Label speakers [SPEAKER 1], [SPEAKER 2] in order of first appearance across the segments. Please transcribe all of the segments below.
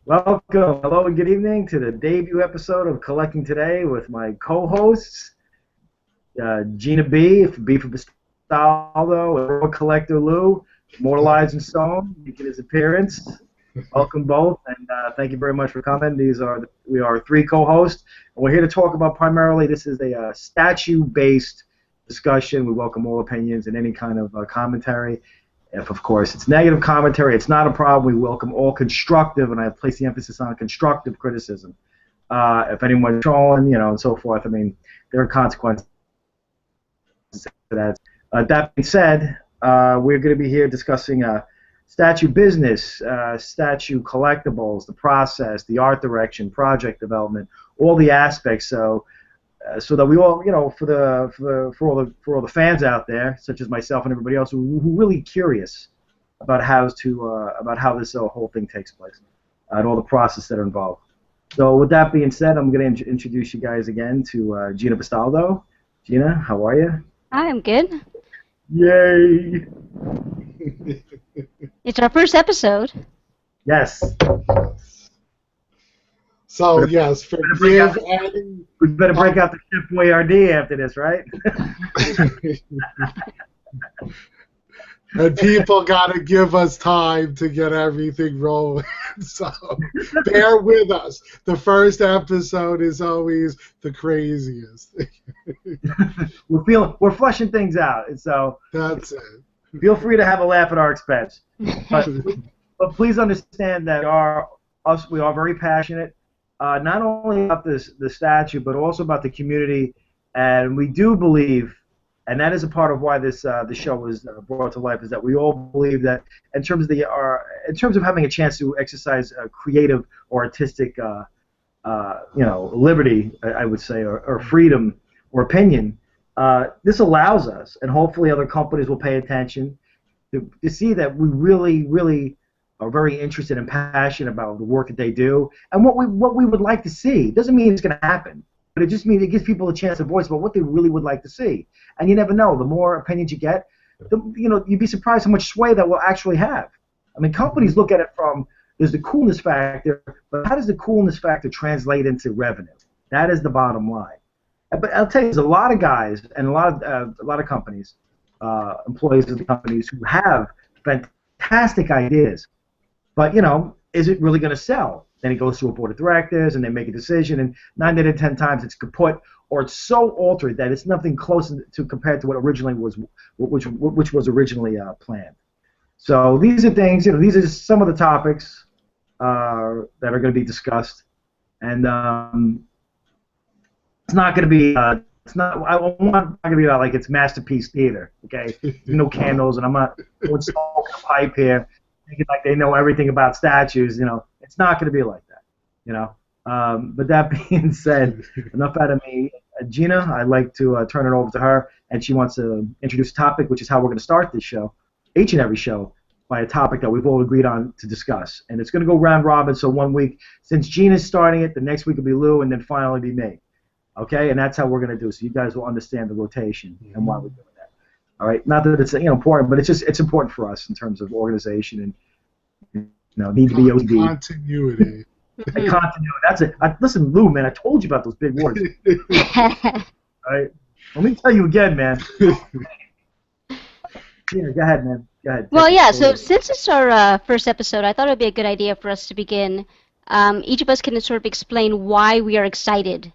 [SPEAKER 1] Welcome, hello, and good evening to the debut episode of Collecting Today with my co-hosts, Gina B, B for Bastaldo, and Collector Lou, immortalized in stone, making his appearance. Welcome both, and thank you very much for coming. We are three co-hosts, and we're here to talk about primarily. This is a statue-based discussion. We welcome all opinions and any kind of commentary. If, of course, it's negative commentary, it's not a problem. We welcome all constructive, and I place the emphasis on constructive criticism. If anyone's trolling, and so forth, I mean, there are consequences to that. That being said, we're going to be here discussing statue business, statue collectibles, the process, the art direction, project development, all the aspects. So that we all, for all the fans out there, such as myself and everybody else, who are really curious about how this whole thing takes place, and all the process that are involved. So with that being said, I'm going to introduce you guys again to Gina Bastaldo. Gina, how are you?
[SPEAKER 2] Hi, I'm good.
[SPEAKER 1] Yay!
[SPEAKER 2] It's our first episode.
[SPEAKER 1] Yes.
[SPEAKER 3] So yes,
[SPEAKER 1] we better break out the Chef Boyardee after this, right?
[SPEAKER 3] And people got to give us time to get everything rolling. So bear with us. The first episode is always the craziest.
[SPEAKER 1] We're flushing things out, so
[SPEAKER 3] that's it.
[SPEAKER 1] Feel free to have a laugh at our expense. But please understand that we are very passionate. Not only about the statue, but also about the community, and we do believe, and that is a part of why the show was brought to life, is that we all believe that in terms of having a chance to exercise creative or artistic, liberty, I would say, or freedom or opinion, this allows us, and hopefully other companies will pay attention to see that we really are very interested and passionate about the work that they do and what we would like to see. It doesn't mean it's going to happen, but it just means it gives people a chance to voice about what they really would like to see. And you never know. The more opinions you get, you'd be surprised how much sway that will actually have. I mean, companies look at it from there's the coolness factor, but how does the coolness factor translate into revenue? That is the bottom line. But I'll tell you, there's a lot of guys and a lot of companies, employees of the companies who have fantastic ideas. But, is it really going to sell? Then it goes to a board of directors, and they make a decision, and 9 out of 10 times it's kaput, or it's so altered that it's nothing close to compared to what originally was, which was originally planned. So these are things, these are just some of the topics that are going to be discussed, and it's not going to be, I want not going to be like it's masterpiece theater, okay? There's no candles, and I'm not going smoke a pipe here. Thinking like they know everything about statues, it's not going to be like that, But that being said, enough out of me. Gina, I'd like to turn it over to her, and she wants to introduce a topic, which is how we're going to start this show, each and every show, by a topic that we've all agreed on to discuss. And it's going to go round robin, so 1 week, since Gina's starting it, the next week will be Lou, and then finally be me. Okay, and that's how we're going to do it, so you guys will understand the rotation and why we're doing that. All right, not that it's important, but it's important for us in terms of organization and need to be OCD.
[SPEAKER 3] Continuity.
[SPEAKER 1] Continuity. That's it. Listen, Lou, man, I told you about those big words. All right, let me tell you again, man. Yeah, go ahead, man. Go ahead.
[SPEAKER 2] Well, yeah. So since it's our first episode, I thought it would be a good idea for us to begin. Each of us can sort of explain why we are excited.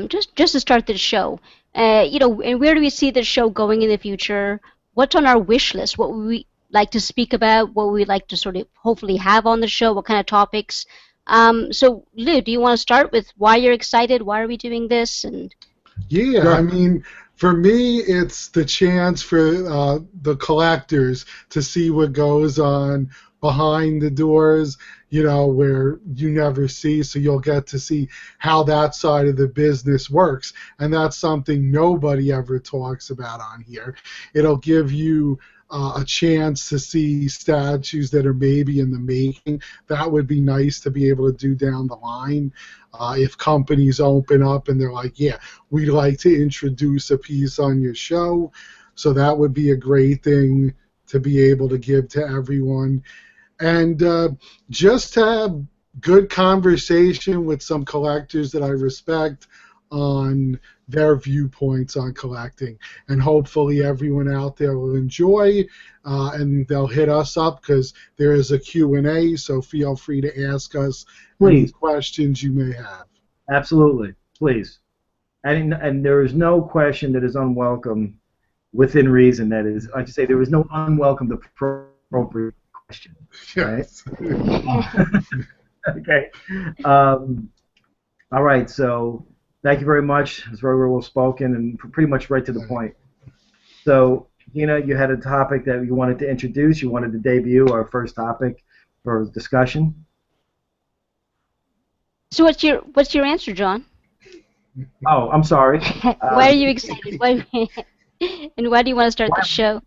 [SPEAKER 2] Just to start this show. And where do we see this show going in the future? What's on our wish list? What would we like to speak about? What would we like to sort of hopefully have on the show? What kind of topics? So, Lou, do you want to start with why you're excited? Why are we doing this? And
[SPEAKER 3] yeah, I mean, for me, it's the chance for the collectors to see what goes on behind the doors, where you never see, so you'll get to see how that side of the business works, and that's something nobody ever talks about on here. It'll give you a chance to see statues that are maybe in the making. That would be nice to be able to do down the line. If companies open up and they're like, yeah, we'd like to introduce a piece on your show, so that would be a great thing to be able to give to everyone. And just to good conversation with some collectors that I respect on their viewpoints on collecting, and hopefully everyone out there will enjoy, and they'll hit us up because there is a Q&A, so feel free to ask us any
[SPEAKER 1] Please.
[SPEAKER 3] questions you may have.
[SPEAKER 1] Absolutely. Please. And there is no question that is unwelcome within reason. That is, I should say, there is no unwelcome appropriate question.
[SPEAKER 3] Yes.
[SPEAKER 1] Right? Okay. All right. So thank you very much. It's very well spoken and pretty much right to the point. So, Gina, you had a topic that you wanted to introduce. You wanted to debut our first topic for discussion.
[SPEAKER 2] So what's your answer, John?
[SPEAKER 1] Oh, I'm sorry.
[SPEAKER 2] Why are you excited? Why, and why do you want to start the show?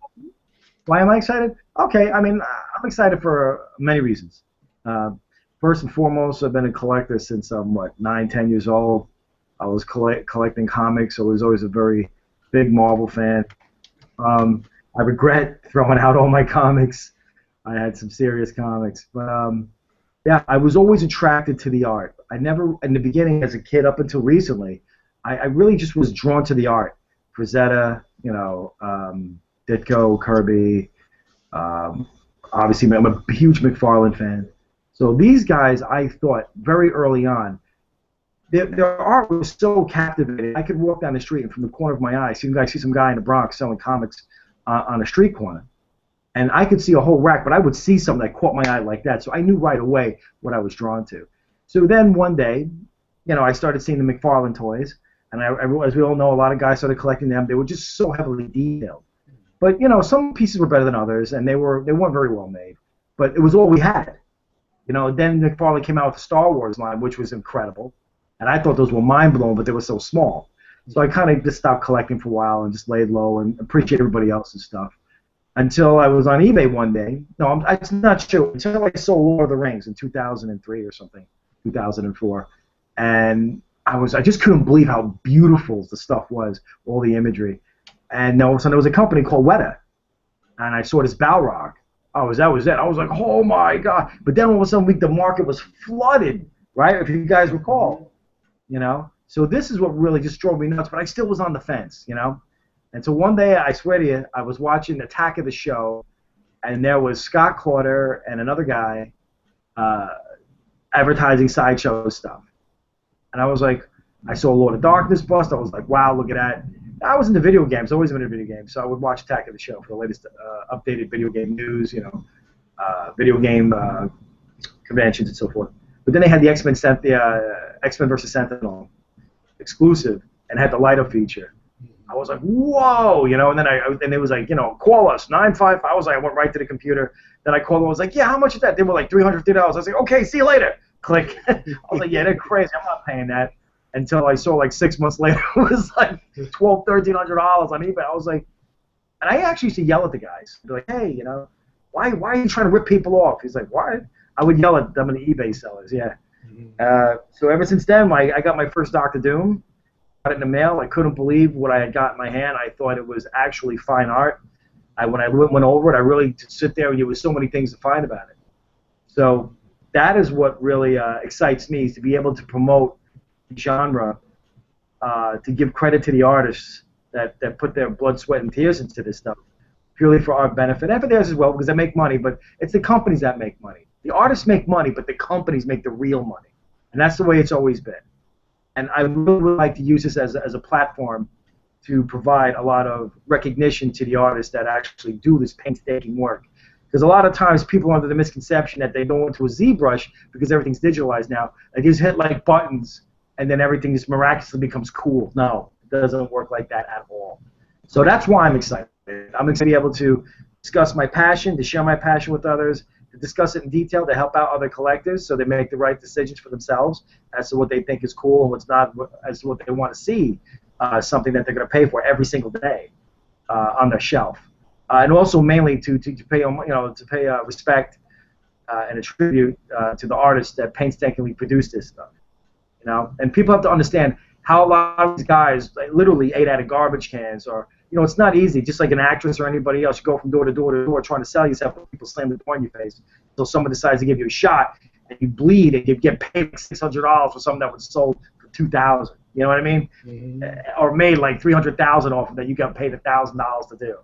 [SPEAKER 1] Why am I excited? Okay, I mean, I'm excited for many reasons. First and foremost, I've been a collector since I'm, 9, 10 years old. I was collecting comics. I was always a very big Marvel fan. I regret throwing out all my comics. I had some serious comics. But, yeah, I was always attracted to the art. I never, in the beginning as a kid up until recently, I really just was drawn to the art. Frazetta, Ditko, Kirby. Obviously, I'm a huge McFarlane fan. So these guys, I thought very early on, their art was so captivating. I could walk down the street and from the corner of my eye, see some guy in the Bronx selling comics on a street corner, and I could see a whole rack, but I would see something that caught my eye like that. So I knew right away what I was drawn to. So then one day, I started seeing the McFarlane toys, and as we all know, a lot of guys started collecting them. They were just so heavily detailed. But some pieces were better than others, and they weren't very well made. But it was all we had. Then McFarlane came out with the Star Wars line, which was incredible, and I thought those were mind-blowing, but they were so small. So I kind of just stopped collecting for a while and just laid low and appreciated everybody else's stuff. Until I was on eBay one day. No, I'm not sure. Until I sold Lord of the Rings in 2003 or something, 2004, and I just couldn't believe how beautiful the stuff was, all the imagery. And all of a sudden there was a company called Weta, and I saw this Balrog. Oh, that was it. I was like, oh my God! But then all of a sudden the market was flooded, right? If you guys recall, So this is what really just drove me nuts. But I still was on the fence, And so one day, I swear to you, I was watching Attack of the Show, and there was Scott Clorter and another guy advertising Sideshow stuff. And I was like, I saw Lord of Darkness bust. I was like, wow, look at that. I was into video games. I've always been into video games, so I would watch Attack of the Show for the latest updated video game news, video game conventions and so forth. But then they had the X-Men versus Sentinel exclusive and had the light-up feature. I was like, whoa, and then it was like, call us, 955. I was like, I went right to the computer. Then I called them. I was like, yeah, how much is that? They were like $350. I was like, okay, see you later. Click. I was like, yeah, they're crazy. I'm not paying that. Until I saw like 6 months later, it was like $1,200, $1,300 on eBay. I was like, and I actually used to yell at the guys. Be like, hey, why are you trying to rip people off? He's like, what? I would yell at them and the eBay sellers, yeah. So ever since then, I got my first Doctor Doom. Got it in the mail. I couldn't believe what I had got in my hand. I thought it was actually fine art. When I went over it, I really sit there and there was so many things to find about it. So that is what really excites me, is to be able to promote the genre, to give credit to the artists that put their blood, sweat, and tears into this stuff, purely for our benefit and for theirs as well, because they make money. But it's the companies that make money. The artists make money, but the companies make the real money, and that's the way it's always been. And I really would like to use this as a platform to provide a lot of recognition to the artists that actually do this painstaking work. Because a lot of times people are under the misconception that they go into a ZBrush because everything's digitalized now. They just hit like buttons and then everything just miraculously becomes cool. No, it doesn't work like that at all. So that's why I'm excited. I'm excited to be able to discuss my passion, to share my passion with others, to discuss it in detail, to help out other collectors so they make the right decisions for themselves as to what they think is cool and what's not, as to what they want to see, something that they're going to pay for every single day on their shelf, and also mainly to pay respect and a tribute to the artists that painstakingly produced this stuff. And people have to understand how a lot of these guys literally ate out of garbage cans, or it's not easy. Just like an actress or anybody else, you go from door to door to door trying to sell yourself, but people slam the door in your face until someone decides to give you a shot, and you bleed and you get paid like $600 for something that was sold for $2,000. You know what I mean? Or made like $300,000 off of that. You got paid $1,000 to do.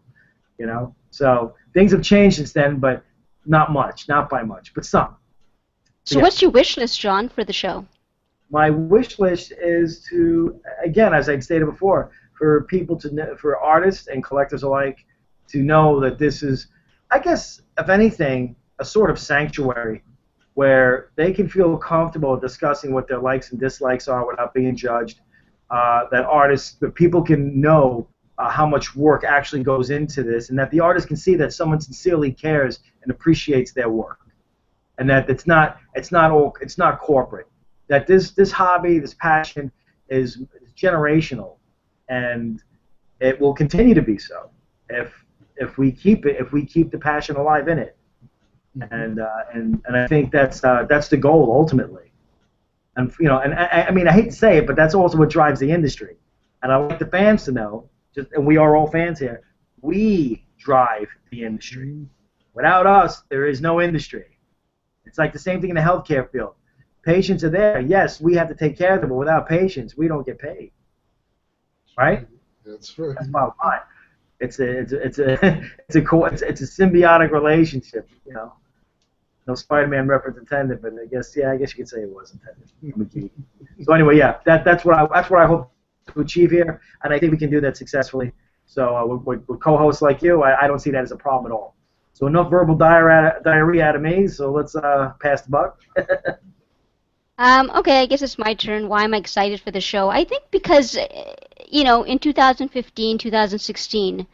[SPEAKER 1] You know, so things have changed since then, but not much, not by much, but some.
[SPEAKER 2] So what's your wish list, John, for the show?
[SPEAKER 1] My wish list is to, again, as I stated before, for people to, for artists and collectors alike, to know that this is, I guess, if anything, a sort of sanctuary where they can feel comfortable discussing what their likes and dislikes are without being judged. That people can know how much work actually goes into this, and that the artist can see that someone sincerely cares and appreciates their work, and that it's not corporate. That this hobby, this passion, is generational, and it will continue to be so if we keep the passion alive in it, and I think that's the goal ultimately. And and I mean, I hate to say it, but that's also what drives the industry, and I like the fans to know. And we are all fans here. We drive the industry. Without us, there is no industry. It's like the same thing in the healthcare field. Patients are there. Yes, we have to take care of them, but without patients, we don't get paid. Right?
[SPEAKER 3] That's right.
[SPEAKER 1] That's bottom line. It's a symbiotic relationship. You know, no Spider-Man reference intended, but I guess you could say it was intended. So anyway, yeah, that's what I hope to achieve here, and I think we can do that successfully. So with co-hosts like you, I don't see that as a problem at all. So enough verbal diarrhea out of me, so let's pass the buck.
[SPEAKER 2] Okay, I guess it's my turn. Why am I excited for the show? I think because, in 2015, 2016,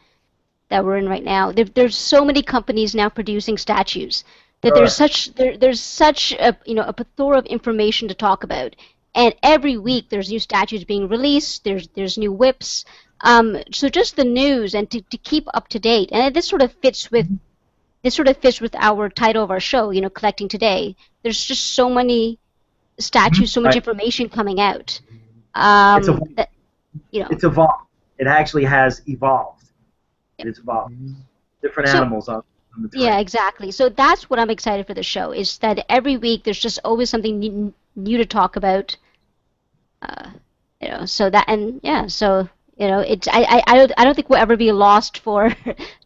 [SPEAKER 2] that we're in right now, there's so many companies now producing statues that there's such a plethora of information to talk about. And every week there's new statues being released. There's new whips. So just the news and to keep up to date. And this sort of fits with our title of our show. Collecting today. There's just so many statues, so much information coming out.
[SPEAKER 1] It's evolved. It actually has evolved. It's evolved. Different animals on the train.
[SPEAKER 2] Yeah, exactly. So that's what I'm excited for the show. Is that every week there's just always something new to talk about. So that it's I don't think we'll ever be lost for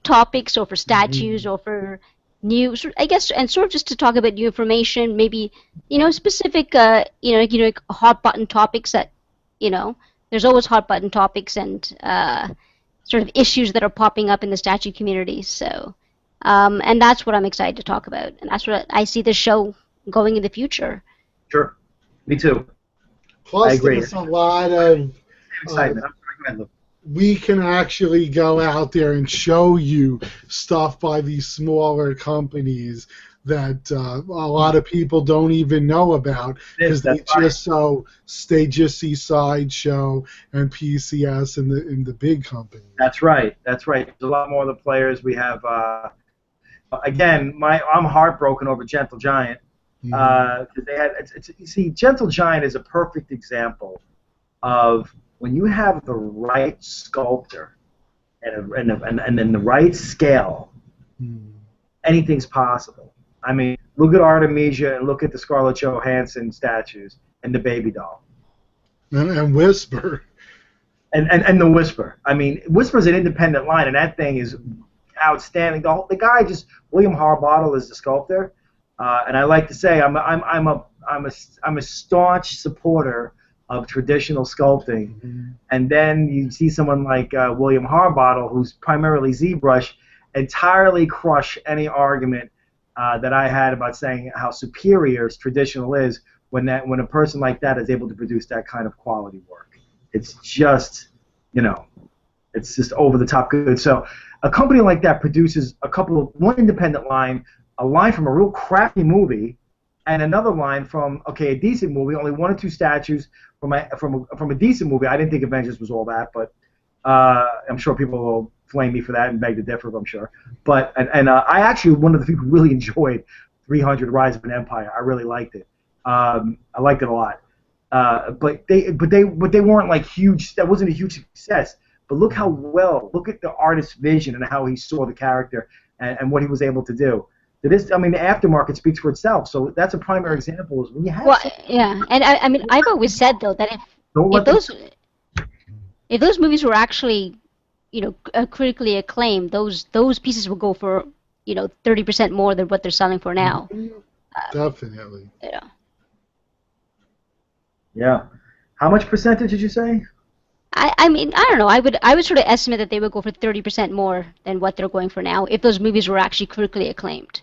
[SPEAKER 2] topics or for statues or for new, I guess, and sort of just to talk about new information, maybe specific hot button topics that there's always hot button topics and sort of issues that are popping up in the statue community. So and that's what I'm excited to talk about, and that's what I see the show going in the future.
[SPEAKER 1] Sure, me too.
[SPEAKER 3] Plus, there's a lot of
[SPEAKER 1] excitement.
[SPEAKER 3] We can actually go out there and show you stuff by these smaller companies that a lot of people don't even know about because they just see Sideshow and PCS in the big companies. That's
[SPEAKER 1] right. That's right. There's a lot more of the players. We have again, I'm heartbroken over Gentle Giant. They had, you see, Gentle Giant is a perfect example of when you have the right sculptor and then the right scale, anything's possible. I mean, look at Artemisia and look at the Scarlett Johansson statues and the baby doll.
[SPEAKER 3] And Whisper.
[SPEAKER 1] And the Whisper. I mean, Whisper's an independent line, and that thing is outstanding. The guy William Harbottle is the sculptor. And I like to say I'm a staunch supporter of traditional sculpting, and then you see someone like William Harbottle, who's primarily ZBrush, entirely crush any argument that I had about saying how superior traditional is when a person like that is able to produce that kind of quality work. It's just it's just over the top good. So a company like that produces one independent line. A line from a real crappy movie, and another line from a decent movie. Only one or two statues from a decent movie. I didn't think Avengers was all that, but I'm sure people will flame me for that and beg to differ. I'm sure. But I actually one of the people who really enjoyed 300 Rise of an Empire. I really liked it. I liked it a lot. But they weren't like huge. That wasn't a huge success. But look at the artist's vision and how he saw the character and what he was able to do. I mean, the aftermarket speaks for itself. So that's a primary example. Is when you have
[SPEAKER 2] Well, yeah, and I mean, I've always said though that
[SPEAKER 1] don't
[SPEAKER 2] if
[SPEAKER 1] let them.
[SPEAKER 2] those movies were actually, critically acclaimed, those pieces would go for, 30% more than what they're selling for now.
[SPEAKER 3] Definitely.
[SPEAKER 2] You know.
[SPEAKER 1] Yeah. How much percentage did you say?
[SPEAKER 2] I mean, I don't know. I would sort of estimate that they would go for 30% more than what they're going for now if those movies were actually critically acclaimed.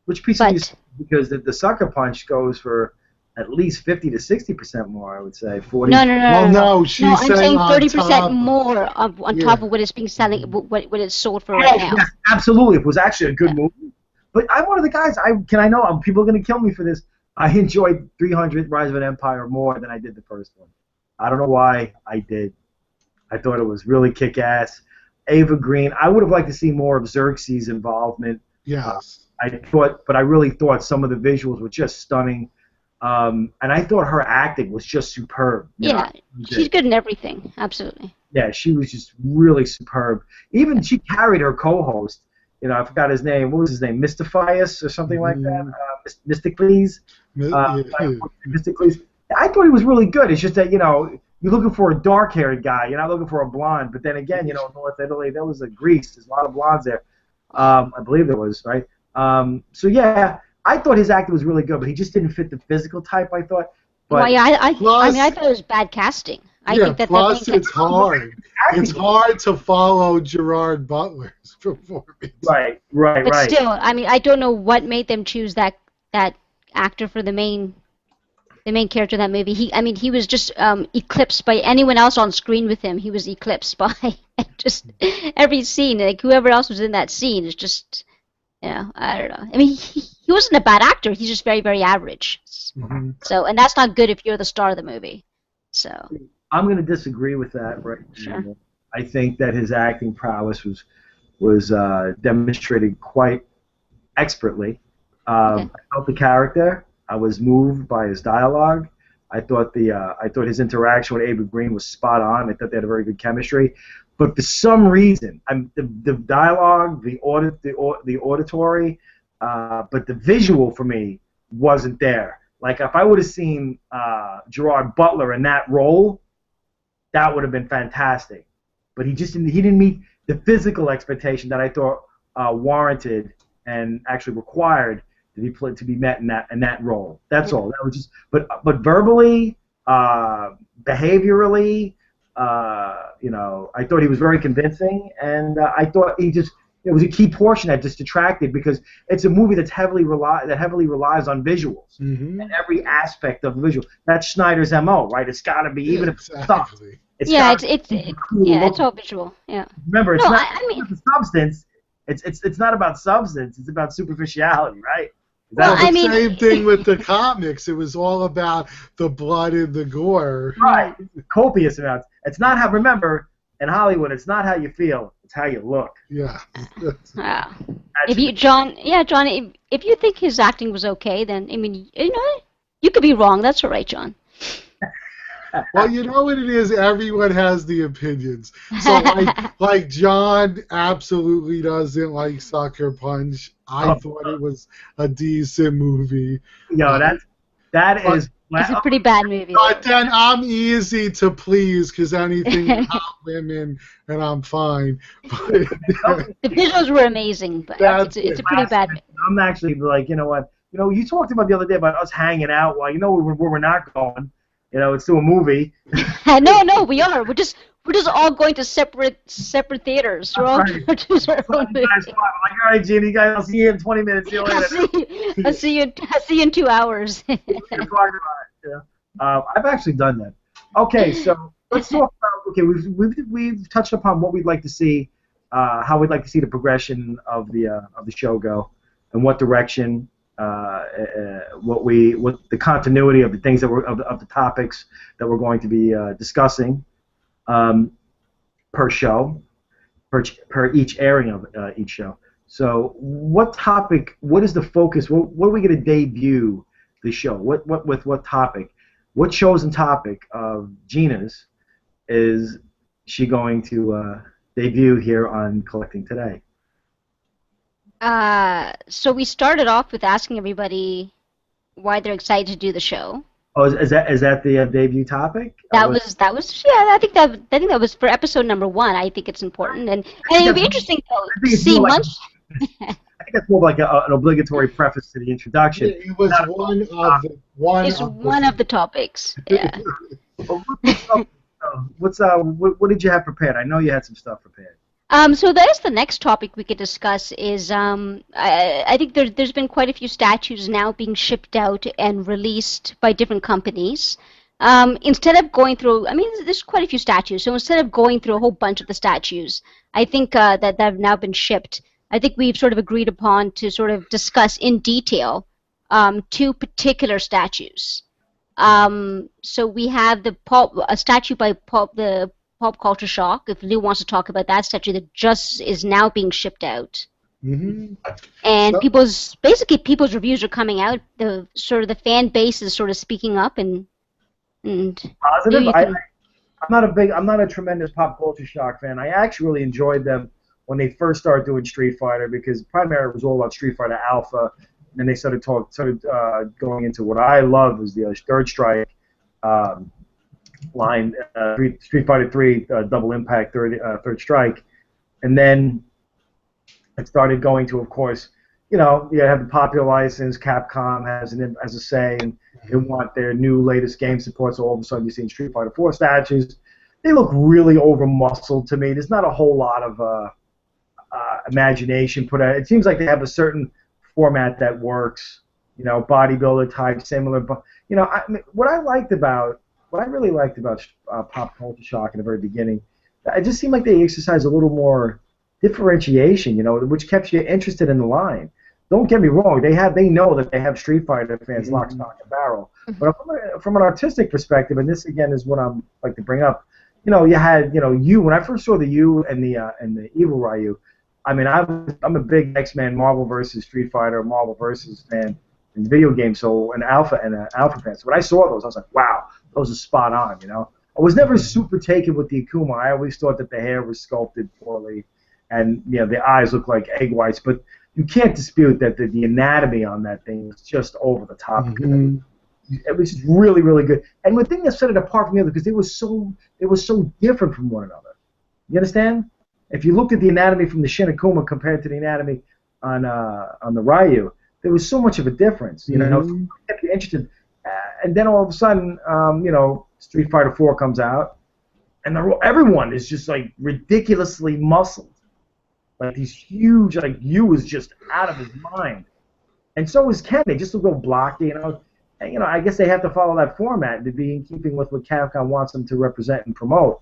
[SPEAKER 1] Which piece of you?
[SPEAKER 2] But
[SPEAKER 1] Because the Sucker Punch goes for at least 50 to 60%, more. I would say 40.
[SPEAKER 2] no, no, no,
[SPEAKER 3] Well,
[SPEAKER 2] no, no.
[SPEAKER 3] no,
[SPEAKER 2] No,
[SPEAKER 3] she's
[SPEAKER 2] I'm
[SPEAKER 3] saying
[SPEAKER 2] saying
[SPEAKER 3] on
[SPEAKER 2] 30%
[SPEAKER 3] top.
[SPEAKER 2] more on
[SPEAKER 3] Yeah.
[SPEAKER 2] top of what it's being selling, what it's sold for right now.
[SPEAKER 1] Yes, absolutely. It was actually a good
[SPEAKER 2] Yeah.
[SPEAKER 1] movie. But I'm one of the guys. I know people are going to kill me for this. I enjoyed 300 Rise of an Empire more than I did the first one. I don't know why I did. I thought it was really kick-ass. Ava Green. I would have liked to see more of Xerxes' involvement.
[SPEAKER 3] Yes.
[SPEAKER 1] But I really thought some of the visuals were just stunning. And I thought her acting was just superb.
[SPEAKER 2] Yeah, she's good in everything. Absolutely.
[SPEAKER 1] Yeah, she was just really superb. Even she carried her co-host. I forgot his name. What was his name? Mystifius or something like that? Mysticles? Mysticles. I thought he was really good. It's just that, you're looking for a dark-haired guy. You're not looking for a blonde. But then again, North Italy, there was a Greece. There's a lot of blondes there. I believe there was, right? So, yeah, I thought his acting was really good, but he just didn't fit the physical type, I thought. But
[SPEAKER 2] Well, yeah, I
[SPEAKER 3] Plus-
[SPEAKER 2] mean, I thought it was bad casting. I
[SPEAKER 3] Yeah,
[SPEAKER 2] think that
[SPEAKER 3] plus
[SPEAKER 2] that main
[SPEAKER 3] it's hard. It's hard to follow Gerard Butler's performance.
[SPEAKER 1] Right.
[SPEAKER 2] But still, I mean, I don't know what made them choose that actor for the main character in that movie. He was just eclipsed by anyone else on screen with him. He was eclipsed by just every scene. Like whoever else was in that scene is just, I don't know. I mean, he wasn't a bad actor. He's just very, very average.
[SPEAKER 3] Mm-hmm.
[SPEAKER 2] So, and that's not good if you're the star of the movie. So.
[SPEAKER 1] I'm going to disagree with that, right?
[SPEAKER 2] Sure.
[SPEAKER 1] I think that his acting prowess was demonstrated quite expertly.
[SPEAKER 2] Okay.
[SPEAKER 1] I felt the character. I was moved by his dialogue. I thought his interaction with Ava Green was spot on. I thought they had a very good chemistry. But for some reason, the dialogue, the auditory, but the visual for me wasn't there. Like if I would have seen Gerard Butler in that role, that would have been fantastic. But he didn't meet the physical expectation that I thought warranted and actually required to be met in that role. That's all. That was just. But verbally, behaviorally, I thought he was very convincing, and I thought it was a key portion that just detracted because it's a movie that heavily relies on visuals and every aspect of the visual. That's Schneider's MO, right? It's got to be even if it's stuff.
[SPEAKER 2] It's all visual. Yeah.
[SPEAKER 1] Remember, it's not about the substance. It's not about substance. It's about superficiality, right?
[SPEAKER 3] Same thing with the comics. It was all about the blood and the gore.
[SPEAKER 1] Right. Copious amounts. It's not how. Remember, in Hollywood, it's not how you feel. It's how you look.
[SPEAKER 3] Yeah.
[SPEAKER 2] Wow. John, if you think his acting was okay, then I mean, you could be wrong. That's all right, John.
[SPEAKER 3] Well, you know what it is? Everyone has the opinions. So, like John absolutely doesn't like Sucker Punch. I thought it was a decent movie.
[SPEAKER 1] That is.
[SPEAKER 2] It's a pretty bad movie.
[SPEAKER 3] But then I'm easy to please because anything about women and I'm fine.
[SPEAKER 2] The visuals were amazing, but it's a pretty bad movie.
[SPEAKER 1] I'm actually like, you know what? You talked about the other day about us hanging out while where we're not going. It's to a movie.
[SPEAKER 2] No, we are. We're just all going to separate theaters. We're all going to choose our own movie.
[SPEAKER 1] Like, all right, Gina, guys, I'll see you in 20 minutes. See you later.
[SPEAKER 2] I'll see you in 2 hours.
[SPEAKER 1] I've actually done that. Okay, so let's talk about. Okay, we've touched upon what we'd like to see, how we'd like to see the progression of the show go, and what direction. What the continuity of the things that of the topics that we're going to be discussing per show, per each airing of each show. So, what is the focus? What are we going to debut the show? With what topic? What chosen topic of Gina's is she going to debut here on Collecting Today?
[SPEAKER 2] So we started off with asking everybody why they're excited to do the show.
[SPEAKER 1] Oh, is that the debut topic?
[SPEAKER 2] That was yeah. I think that was for episode number 1. I think it's important,
[SPEAKER 1] I think
[SPEAKER 2] and it'd
[SPEAKER 1] that's
[SPEAKER 2] be interesting though
[SPEAKER 1] I
[SPEAKER 2] to
[SPEAKER 1] think it's
[SPEAKER 2] see
[SPEAKER 1] more like
[SPEAKER 2] much.
[SPEAKER 1] I think that's more like an obligatory preface to the introduction.
[SPEAKER 3] It was
[SPEAKER 1] Not
[SPEAKER 3] one
[SPEAKER 2] It's
[SPEAKER 3] of
[SPEAKER 2] one of the topics. Yeah.
[SPEAKER 1] what's up? What did you have prepared? I know you had some stuff prepared.
[SPEAKER 2] So that's the next topic we could discuss is I think there's been quite a few statues now being shipped out and released by different companies. Instead of going through, I mean, there's quite a few statues. So instead of going through a whole bunch of the statues, I think that have now been shipped. I think we've sort of agreed upon to sort of discuss in detail 2 particular statues. So we have a statue by the Pop Culture Shock. If Lou wants to talk about that statue that just is now being shipped out,
[SPEAKER 3] hmm
[SPEAKER 2] and
[SPEAKER 3] So,
[SPEAKER 2] people's reviews are coming out. The fan base is sort of speaking up, and Lou,
[SPEAKER 1] Positive.
[SPEAKER 2] you can.
[SPEAKER 1] I'm not a tremendous pop culture shock fan. I actually really enjoyed them when they first started doing Street Fighter because primarily it was all about Street Fighter Alpha, and then they started going into what I love was the Third Strike um, line, Street Fighter 3 Double Impact Third Strike, and then it started going to, of course, you have the popular license. Capcom has a say, and they want their new latest game support. So all of a sudden, you're seeing Street Fighter 4 statues. They look really over muscled to me. There's not a whole lot of imagination put out. It seems like they have a certain format that works. Bodybuilder type, similar. But I mean, what I really liked about Pop Culture Shock in the very beginning, it just seemed like they exercised a little more differentiation, which kept you interested in the line. Don't get me wrong; they know that they have Street Fighter fans lock, stock, and barrel. But from an artistic perspective, and this again is what I'm like to bring up, you had you when I first saw the U and the Evil Ryu. I mean, I'm a big X-Men, Marvel versus Street Fighter, Marvel versus fan in video games, so an Alpha fan. So when I saw those, I was like, wow, those are spot on. I was never super taken with the Akuma. I always thought that the hair was sculpted poorly, and the eyes look like egg whites. But you can't dispute that the anatomy on that thing was just over the top. It was just really, really good. And the thing that set it apart from the other, because it was so different from one another. You understand? If you looked at the anatomy from the Shin Akuma compared to the anatomy on the Ryu, there was so much of a difference. So it kept you interested. And then all of a sudden, Street Fighter 4 comes out, and everyone is just like ridiculously muscled. Like these huge, like Yu was just out of his mind, and so is Ken. They just look real blocky, And, I guess they have to follow that format to be in keeping with what Capcom wants them to represent and promote.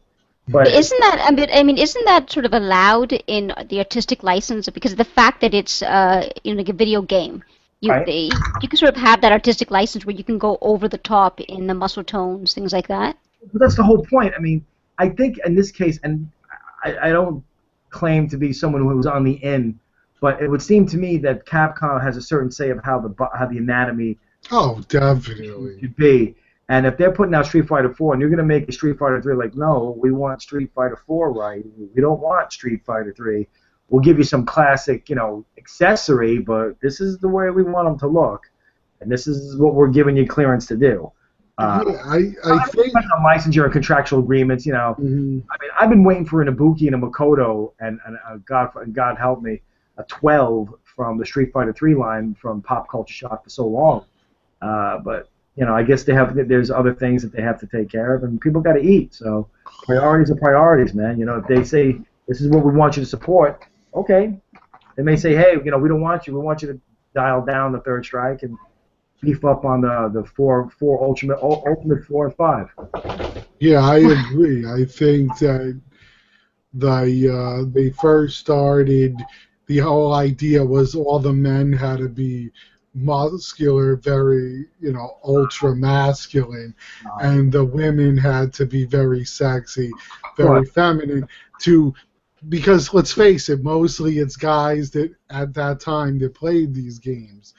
[SPEAKER 1] But
[SPEAKER 2] Isn't that isn't that sort of allowed in the artistic license because of the fact that it's like a video game?
[SPEAKER 1] right?
[SPEAKER 2] You can sort of have that artistic license where you can go over the top in the muscle tones, things like that.
[SPEAKER 1] But that's the whole point. I mean, I think in this case, and I don't claim to be someone who was on the end, but it would seem to me that Capcom has a certain say of how the anatomy
[SPEAKER 3] oh, definitely.
[SPEAKER 1] should be. And if they're putting out Street Fighter 4 and you're going to make a Street Fighter 3, like, no, we want Street Fighter 4 right. We don't want Street Fighter 3. We'll give you some classic, accessory, but this is the way we want them to look. And this is what we're giving you clearance to do.
[SPEAKER 3] Yeah, I think
[SPEAKER 1] on licensure and contractual agreements, I mean, I've been waiting for an Ibuki and a Makoto, and God help me, a 12 from the Street Fighter 3 line from Pop Culture Shock for so long. But I guess there's other things that they have to take care of, and people got to eat. So priorities are priorities, man. If they say this is what we want you to support, okay. They may say, hey, we don't want you. We want you to dial down the Third Strike and beef up on the four ultimate 4 and 5.
[SPEAKER 3] yeah, I agree. I think that they first started, the whole idea was all the men had to be muscular, very, ultra masculine, and the women had to be very sexy, very feminine. Because let's face it, mostly it's guys that at that time that played these games,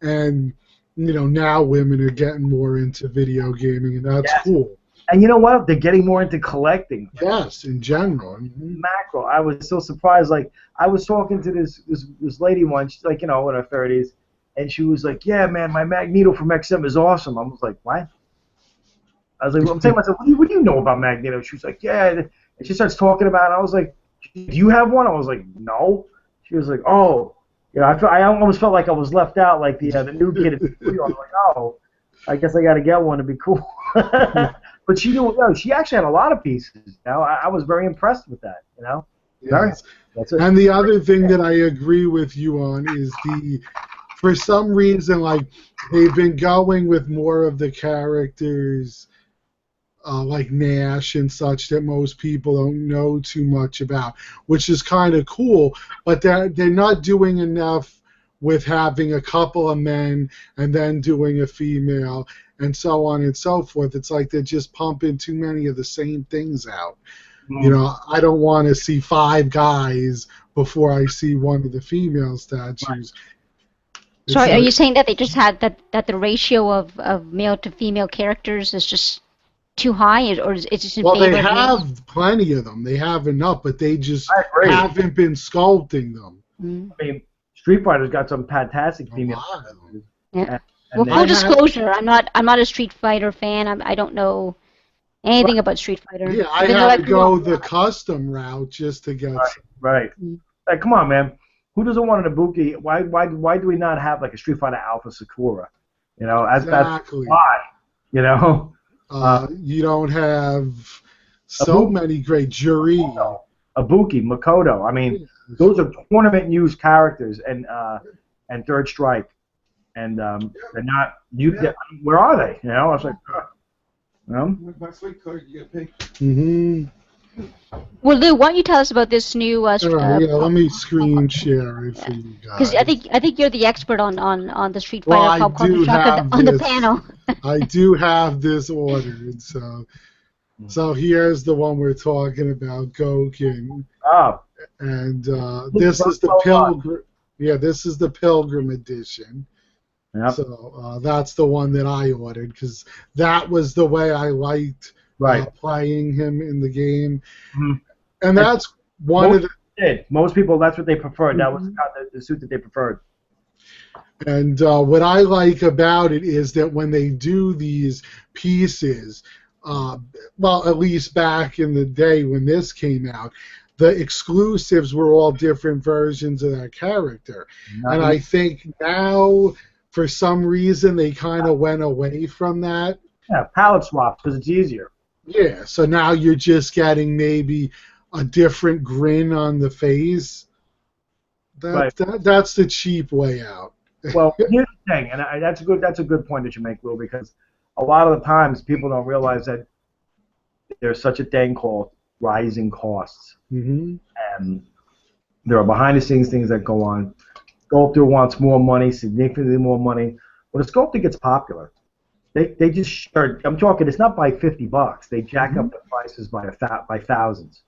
[SPEAKER 3] and now women are getting more into video gaming, and that's cool.
[SPEAKER 1] And you know what? They're getting more into collecting.
[SPEAKER 3] Yes, in general.
[SPEAKER 1] Mackerel. I was so surprised. Like, I was talking to this lady once, she's like, in her 30s, and she was like, "Yeah, man, my Magneto from XM is awesome." I was like, "What?" I was like, well, I'm saying to myself, what do you know about Magneto? She was like, "Yeah," and she starts talking about it. I was like, "Do you have one?" I was like, "No." She was like, "Oh." I almost felt like I was left out, like the new kid at the studio. I was like, "Oh, I guess I got to get one to be cool." But she knew, she actually had a lot of pieces. I was very impressed with that. Very.
[SPEAKER 3] Yes.
[SPEAKER 1] That's it.
[SPEAKER 3] And the other thing that I agree with you on is for some reason, like, they've been going with more of the characters, like Nash and such, that most people don't know too much about, which is kind of cool. But they're not doing enough with having a couple of men and then doing a female and so on and so forth. It's like they're just pumping too many of the same things out. I don't want to see 5 guys before I see one of the female statues.
[SPEAKER 2] So are you saying that they just had that the ratio of male to female characters is just too high, or is it just in favor of
[SPEAKER 3] they have
[SPEAKER 2] males?
[SPEAKER 3] plenty of them. They have enough, but they just
[SPEAKER 1] I agree.
[SPEAKER 3] haven't been sculpting them.
[SPEAKER 1] I mean, Street Fighter's got some fantastic
[SPEAKER 3] A
[SPEAKER 1] female.
[SPEAKER 3] lot of them.
[SPEAKER 2] Yeah.
[SPEAKER 1] And
[SPEAKER 2] Well, full disclosure, I'm not a Street Fighter fan. I don't know anything about Street Fighter.
[SPEAKER 3] Yeah, I
[SPEAKER 2] Even though
[SPEAKER 3] had to
[SPEAKER 2] grew
[SPEAKER 3] go
[SPEAKER 2] up-
[SPEAKER 3] the custom route just to get.
[SPEAKER 1] Right. Like, come on, man. Who doesn't want an Ibuki? Why do we not have like a Street Fighter Alpha Sakura? That's
[SPEAKER 3] Exactly.
[SPEAKER 1] why.
[SPEAKER 3] You don't have so many great Juri.
[SPEAKER 1] Ibuki, Makoto. I mean, those are tournament used characters, and Third Strike, and they're not. Where are they? I was like,
[SPEAKER 4] With my sweet card, you get paid.
[SPEAKER 3] Mm-hmm.
[SPEAKER 2] Well, Lou, why don't you tell us about this new?
[SPEAKER 3] Let me screen share it for you guys.
[SPEAKER 2] Because I think you're the expert on the Street
[SPEAKER 3] Well,
[SPEAKER 2] Fighter
[SPEAKER 3] I
[SPEAKER 2] pop culture
[SPEAKER 3] do
[SPEAKER 2] shock
[SPEAKER 3] have
[SPEAKER 2] on the
[SPEAKER 3] this.
[SPEAKER 2] panel.
[SPEAKER 3] I do have this ordered, so here's the one we're talking about, Gokin.
[SPEAKER 1] oh,
[SPEAKER 3] And this is the Pilgrim. Yeah, this is the Pilgrim edition.
[SPEAKER 1] yep.
[SPEAKER 3] So that's the one that I ordered because that was the way I liked playing him in the game.
[SPEAKER 1] Mm-hmm.
[SPEAKER 3] And that's one of the.
[SPEAKER 1] Most people, that's what they preferred. That was the suit that they preferred.
[SPEAKER 3] And what I like about it is that when they do these pieces, well, at least back in the day when this came out, the exclusives were all different versions of that character. And I think now, for some reason, they kind of went away from that.
[SPEAKER 1] Yeah, palette swaps because it's easier.
[SPEAKER 3] Yeah, so now you're just getting maybe a different grin on the face. That's the cheap way out.
[SPEAKER 1] Well, here's the thing, and that's a good point that you make, Lou, because a lot of the times people don't realize that there's such a thing called rising costs.
[SPEAKER 3] Mm-hmm.
[SPEAKER 1] And there are behind-the-scenes things that go on. Sculptor wants more money, significantly more money. When a sculptor gets popular, they just start. I'm talking. It's not by $50. They jack up the prices by thousands,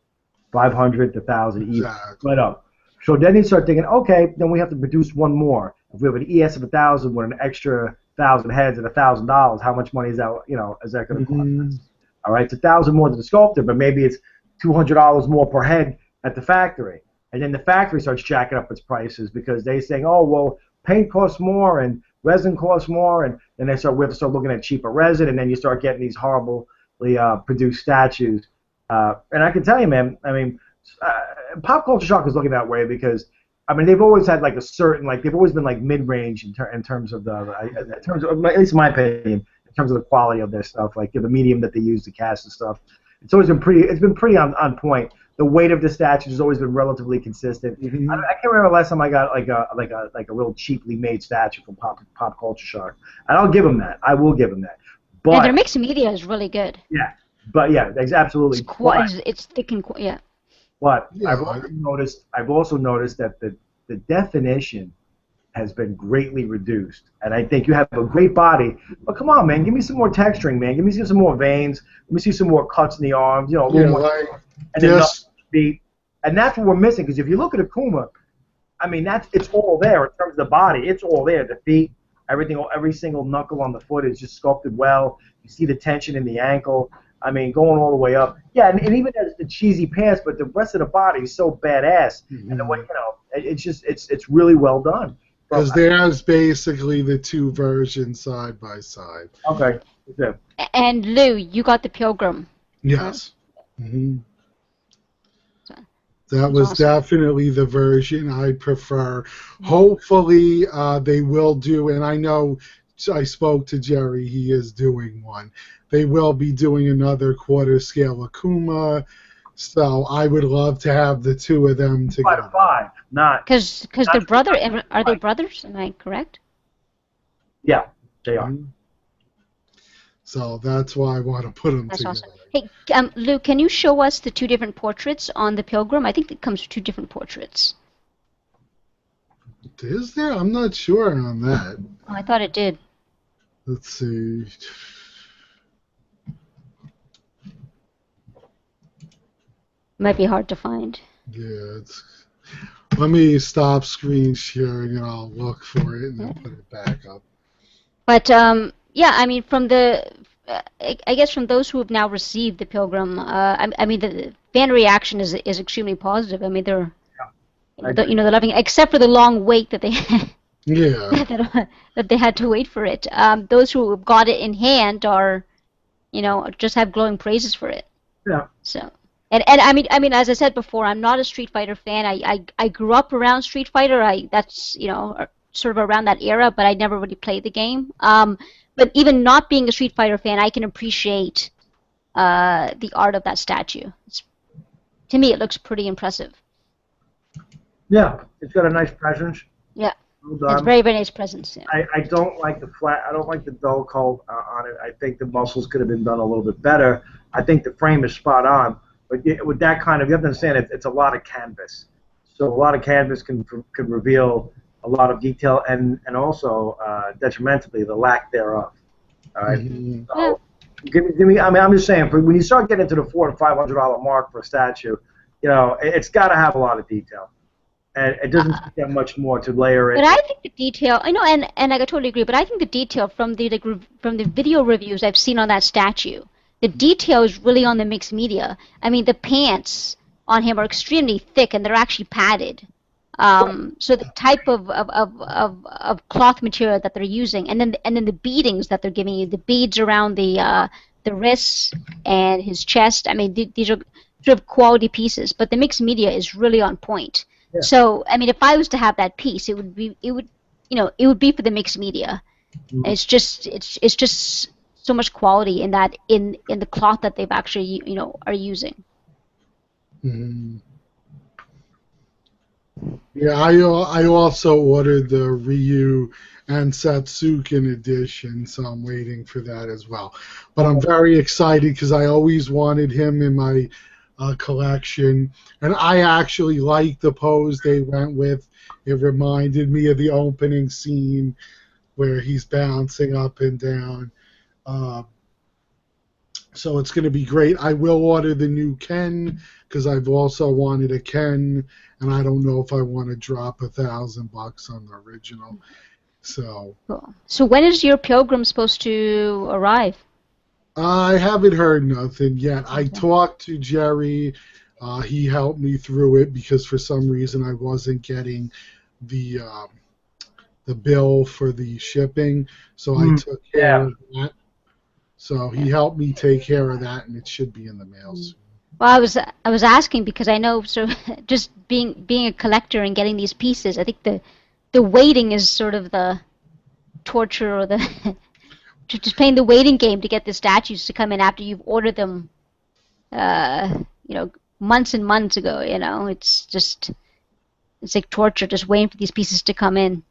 [SPEAKER 1] 500 to 1,000 each, right up. So then they start thinking, okay, then we have to produce one more. If we have an ES of 1,000 with an extra 1,000 heads at $1,000, how much money is that? Is that going to cost us? All right, it's 1,000 more to the sculptor, but maybe it's $200 more per head at the factory. And then the factory starts jacking up its prices because they're saying, oh, well, paint costs more and resin costs more, and then we have to start looking at cheaper resin, and then you start getting these horribly produced statues. And I can tell you, man, I mean, pop culture shock is looking that way because, I mean, they've always had like a certain, like they've always been like mid-range in terms of at least in my opinion, in terms of the quality of their stuff, like the medium that they use to cast and stuff. It's always been pretty on point. The weight of the statues has always been relatively consistent.
[SPEAKER 3] Mm-hmm.
[SPEAKER 1] I can't remember last time I got like a real cheaply made statue from Pop Culture Shock. And I'll give them that. I will give them that. But
[SPEAKER 2] And their mixed media is really good.
[SPEAKER 1] yeah, but yeah, absolutely.
[SPEAKER 2] It's thick and yeah.
[SPEAKER 1] But
[SPEAKER 3] Yeah,
[SPEAKER 1] I've also noticed that the definition has been greatly reduced. And I think you have a great body, but come on, man, give me some more texturing, man. Give me some more veins. Let me see some more cuts in the arms. A little more. And then and that's what we're missing. Because if you look at Akuma, I mean, it's all there in terms of the body. It's all there. The feet, everything, every single knuckle on the foot is just sculpted well. You see the tension in the ankle. I mean, going all the way up. Yeah, and even as the cheesy pants, but the rest of the body is so badass. And the way, it's just it's really well done.
[SPEAKER 3] Because there's basically the two versions side by side.
[SPEAKER 1] Okay. Yeah.
[SPEAKER 2] And Lou, you got the Pilgrim.
[SPEAKER 3] Yes. That
[SPEAKER 2] That's
[SPEAKER 3] was
[SPEAKER 2] awesome.
[SPEAKER 3] definitely the version I prefer. Hopefully, they will do, and I know I spoke to Jerry, he is doing one. They will be doing another quarter scale Akuma, so I would love to have the two of them together.
[SPEAKER 1] 5, not.
[SPEAKER 2] Because they're are they brothers? Am I correct?
[SPEAKER 1] Yeah, they are.
[SPEAKER 3] So that's why I want to put them together.
[SPEAKER 2] Awesome. Hey, Lou, can you show us the two different portraits on the Pilgrim? I think it comes with two different portraits.
[SPEAKER 3] Is there? I'm not sure on that.
[SPEAKER 2] Oh, I thought it did.
[SPEAKER 3] Let's see.
[SPEAKER 2] Might be hard to find.
[SPEAKER 3] Yeah, let me stop screen sharing and I'll look for it and then put it back up.
[SPEAKER 2] But yeah, I mean, from the, I guess from those who have now received the Pilgrim, I mean, the fan reaction is extremely positive. I mean, they're, they're loving it, except for the long wait that they had.
[SPEAKER 3] Yeah.
[SPEAKER 2] that they had to wait for it. Those who got it in hand are, just have glowing praises for it.
[SPEAKER 1] Yeah.
[SPEAKER 2] So. And I mean, as I said before, I'm not a Street Fighter fan. I grew up around Street Fighter. That's sort of around that era, but I never really played the game. But even not being a Street Fighter fan, I can appreciate the art of that statue. To me, it looks pretty impressive.
[SPEAKER 1] Yeah, it's got a nice presence.
[SPEAKER 2] Yeah, it's very, very nice presence. Yeah.
[SPEAKER 1] I don't like the flat. I don't like the dull coat on it. I think the muscles could have been done a little bit better. I think the frame is spot on. But with that kind of, you have to understand, it's a lot of canvas. So a lot of canvas can reveal a lot of detail and also detrimentally the lack thereof. All right. So give me. I mean, I'm just saying, when you start getting into the $400 to $500 mark for a statue, it's got to have a lot of detail, and it doesn't take that much more to layer it.
[SPEAKER 2] But I think the detail, I know, and I totally agree. But I think the detail from the video reviews I've seen on that statue. The detail is really on the mixed media. I mean, the pants on him are extremely thick, and they're actually padded. So the type of cloth material that they're using, and then the beadings that they're giving you, the beads around the wrists and his chest. I mean, these are sort of quality pieces, but the mixed media is really on point. Yeah. So I mean, if I was to have that piece, it would be for the mixed media. It's just so much quality in that in the cloth that they've actually are using.
[SPEAKER 3] Yeah, I also ordered the Ryu and Satsukin edition, so I'm waiting for that as well. But I'm very excited because I always wanted him in my collection, and I actually like the pose they went with. It reminded me of the opening scene where he's bouncing up and down. So it's going to be great. I will order the new Ken because I've also wanted a Ken, and I don't know if I want to drop $1,000 on the original. So.
[SPEAKER 2] Cool. So when is your Pilgrim supposed to arrive?
[SPEAKER 3] I haven't heard nothing yet. I talked to Jerry. He helped me through it because for some reason I wasn't getting the bill for the shipping, so I took care of that. So he helped me take care of that, and it should be in the mail soon.
[SPEAKER 2] Well, I was asking because I know, so just being a collector and getting these pieces, I think the waiting is sort of the torture, or the just playing the waiting game to get the statues to come in after you've ordered them, months and months ago. It's like torture, just waiting for these pieces to come in.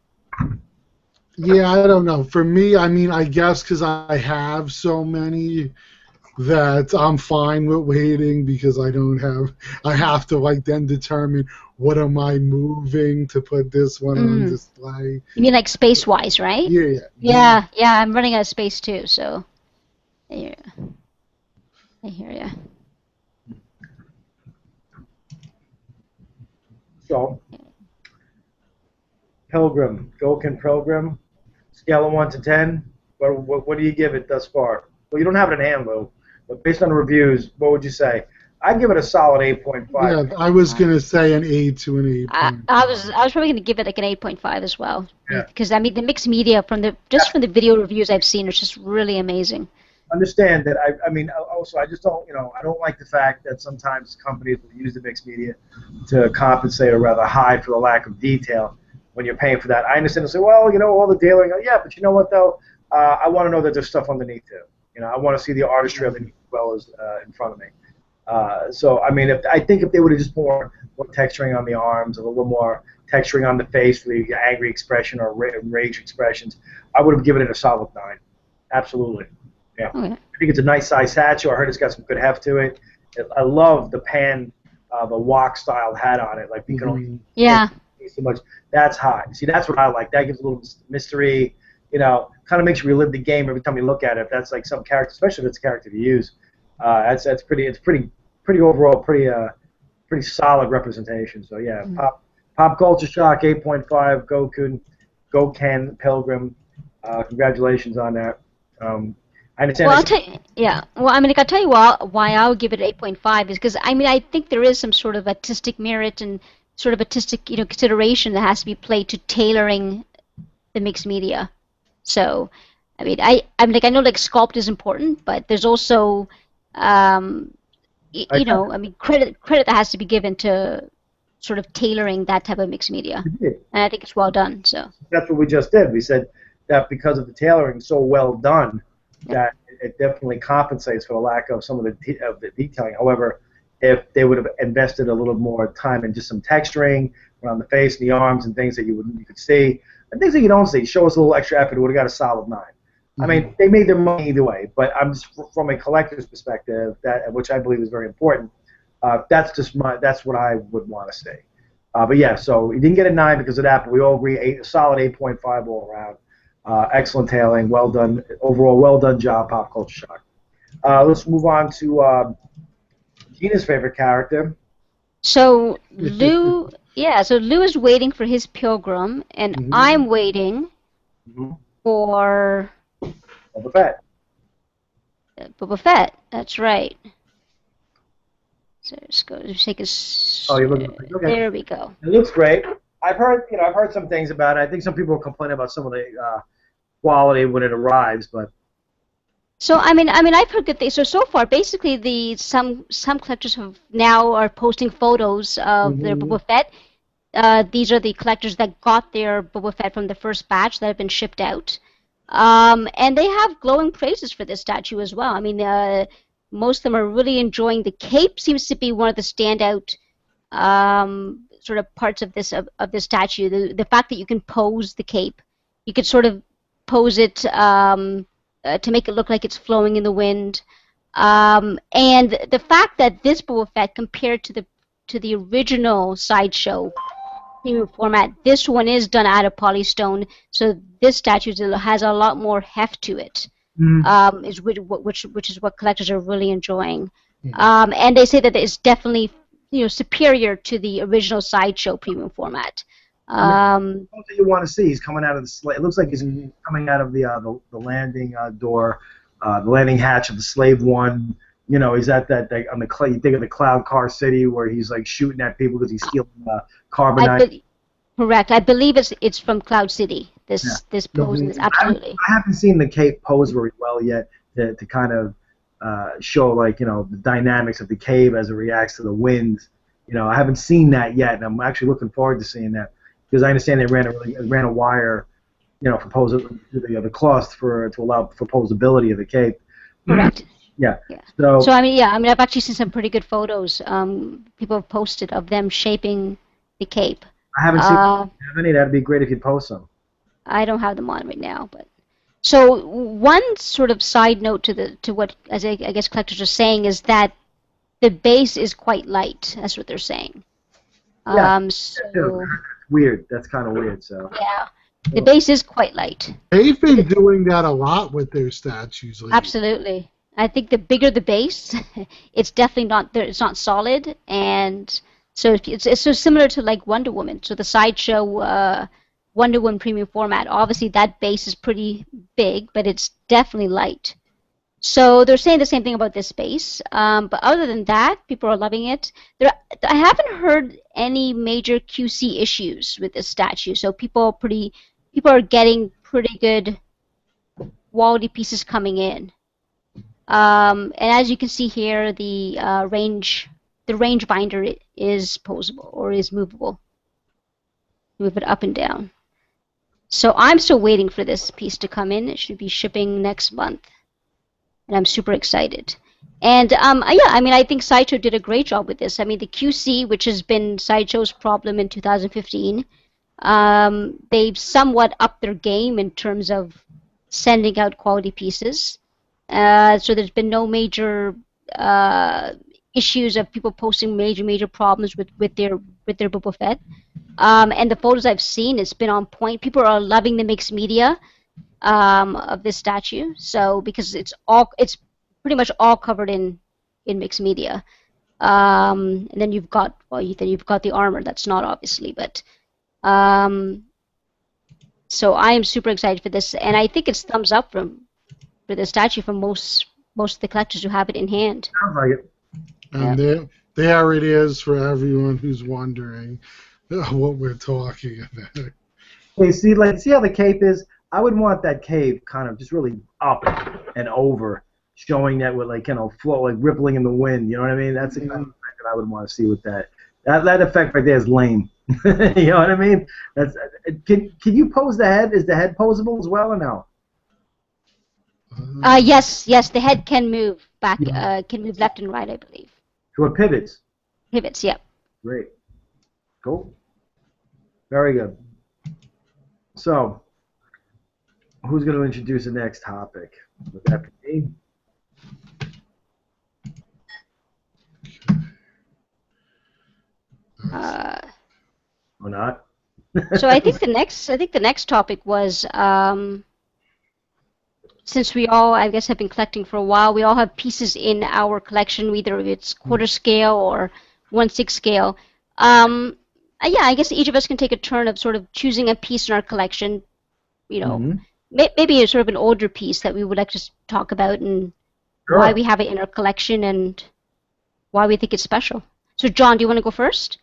[SPEAKER 3] Yeah, I don't know. For me, I mean, I guess because I have so many that I'm fine with waiting because I have to then determine what am I moving to put this one on display.
[SPEAKER 2] You mean like space-wise, right?
[SPEAKER 3] Yeah.
[SPEAKER 2] Yeah, I'm running out of space too, so I hear ya.
[SPEAKER 1] So, Pilgrim, Goken Pilgrim, scale of 1 to 10. What do you give it thus far? Well, you don't have it in hand, Lou. But based on the reviews, what would you say? I'd give it a solid 8.5.
[SPEAKER 3] Yeah, I was gonna say an 8 to an
[SPEAKER 2] I,
[SPEAKER 3] 8.5.
[SPEAKER 2] I was I was probably going to give it like an 8.5 as well,
[SPEAKER 1] Yeah.
[SPEAKER 2] because I mean the mixed media from the video reviews I've seen is just really amazing.
[SPEAKER 1] Understand that I mean also I just don't I don't like the fact that sometimes companies will use the mixed media to compensate or rather hide for the lack of detail when you're paying for that. I understand they say, well, all the dealing, yeah, but you know what though, I want to know that there's stuff underneath too. I want to see the artistry underneath as well as in front of me. So I mean, I think if they would have just more texturing on the arms, a little more texturing on the face for the angry expression or rage expressions, I would have given it a solid 9. Absolutely. Yeah.
[SPEAKER 2] Okay.
[SPEAKER 1] I think it's a nice size satchel. I heard it's got some good heft to it. I love the the wok style hat on it. Like you can only see so much. That's hot. See, that's what I like. That gives a little mystery. Kind of makes you relive the game every time you look at it. If that's like some character, especially if it's a character to use. That's pretty. It's pretty overall pretty solid representation. So yeah, pop culture shock 8.5. Go Ken Pilgrim. Congratulations on that. I understand.
[SPEAKER 2] Well, I'll tell you, yeah. Well, I mean, I'll tell you why I would give it 8.5 is because I mean I think there is some sort of artistic merit and sort of artistic consideration that has to be played to tailoring the mixed media. So, I mean, I know like sculpt is important, but there's also I mean credit that has to be given to sort of tailoring that type of mixed media, and I think it's well done. So
[SPEAKER 1] that's what we just did. We said that because of the tailoring so well done. That it definitely compensates for the lack of some of the detailing. However, if they would have invested a little more time in just some texturing around the face and the arms and things that you could see, and things that you don't see, show us a little extra effort, it would have got a solid 9. I mean, they made their money either way, but I'm just from a collector's perspective, which I believe is very important. That's what I would want to see. But yeah, so he didn't get a 9 because of that, but we all agree a solid 8.5 all around. Excellent tailing, well done. Overall, well done job, Pop Culture Shock. Let's move on to Gina's favorite character.
[SPEAKER 2] So Lou, so Lou is waiting for his pilgrim, and I'm waiting for
[SPEAKER 1] Boba Fett.
[SPEAKER 2] Boba Fett. That's right. So let's go. Just take a.
[SPEAKER 1] Oh, you're looking. Okay.
[SPEAKER 2] There we go.
[SPEAKER 1] It looks great. I've heard some things about it. I think some people will complain about some of the quality when it arrives, but.
[SPEAKER 2] So I mean, I've heard good things. So far, basically, some collectors are posting photos of their Boba Fett. These are the collectors that got their Boba Fett from the first batch that have been shipped out, and they have glowing praises for this statue as well. I mean, most of them are really enjoying the cape. Seems to be one of the standout sort of parts of this statue. The fact that you can pose the cape, you could sort of pose it to make it look like it's flowing in the wind, and the fact that this Boba Fett compared to the original Sideshow premium format, this one is done out of polystone, so this statue has a lot more heft to it, which is what collectors are really enjoying, and they say that it's definitely superior to the original Sideshow premium format.
[SPEAKER 1] Something you want to see. He's coming out of the slave. It looks like he's coming out of the landing door, the landing hatch of the Slave One. He's at that on the you think of the Cloud Car City where he's like shooting at people because he's stealing carbonite.
[SPEAKER 2] Correct. I believe it's from Cloud City. This pose is absolutely.
[SPEAKER 1] I haven't seen the cape pose very well yet to kind of show the dynamics of the cave as it reacts to the wind. I haven't seen that yet, and I'm actually looking forward to seeing that. Because I understand they ran a wire, for the cloth to allow for posability of the cape.
[SPEAKER 2] Correct.
[SPEAKER 1] Yeah.
[SPEAKER 2] So I mean, I've actually seen some pretty good photos. People have posted of them shaping the cape.
[SPEAKER 1] I haven't seen any. That'd be great if you'd post some.
[SPEAKER 2] I don't have them on right now, but so one sort of side note to what I guess collectors are saying is that the base is quite light. That's what they're saying.
[SPEAKER 1] Weird. That's kind of weird. So.
[SPEAKER 2] Yeah, the base is quite light.
[SPEAKER 3] They've been doing that a lot with their statues lately.
[SPEAKER 2] Absolutely. I think the bigger the base, it's definitely not there. It's not solid, and so it's so similar to like Wonder Woman. So the Sideshow Wonder Woman premium format. Obviously, that base is pretty big, but it's definitely light. So they're saying the same thing about this space. But other than that, people are loving it. I haven't heard any major QC issues with this statue. So people are getting pretty good quality pieces coming in. And as you can see here, the range binder is posable or is movable. Move it up and down. So I'm still waiting for this piece to come in. It should be shipping next month, and I'm super excited. And yeah, I mean, I think Sideshow did a great job with this. I mean, the QC, which has been Sideshow's problem in 2015, they've somewhat upped their game in terms of sending out quality pieces. So there's been no major issues of people posting major problems with their Boba Fett. And the photos I've seen, it's been on point. People are loving the mixed media of this statue. So because it's pretty much all covered in mixed media. And then you've got the armor. That's not obviously, but so I am super excited for this, and I think it's thumbs up for the statue from most of the collectors who have it in hand.
[SPEAKER 1] Sounds like it.
[SPEAKER 3] And there it is for everyone who's wondering what we're talking about.
[SPEAKER 1] Hey, see how the cape is? I would want that cape kind of just really up and over, showing that with flow, like rippling in the wind. You know what I mean? That's the kind of effect that I would want to see with that. That effect right there is lame. You know what I mean? Can you pose the head? Is the head posable as well or no?
[SPEAKER 2] Yes, the head can move back, can move left and right, I believe.
[SPEAKER 1] So it pivots.
[SPEAKER 2] Pivots, yep.
[SPEAKER 1] Great. Cool. Very good. So, who's going to introduce the next topic? Would that be me? Or not?
[SPEAKER 2] So I think the next topic was since we all, I guess, have been collecting for a while, we all have pieces in our collection, either it's quarter scale or 1/6 scale. Yeah, I guess each of us can take a turn of sort of choosing a piece in our collection. You know, maybe a sort of an older piece that we would like to talk about and why we have it in our collection and why we think it's special. So, John, do you want to go first?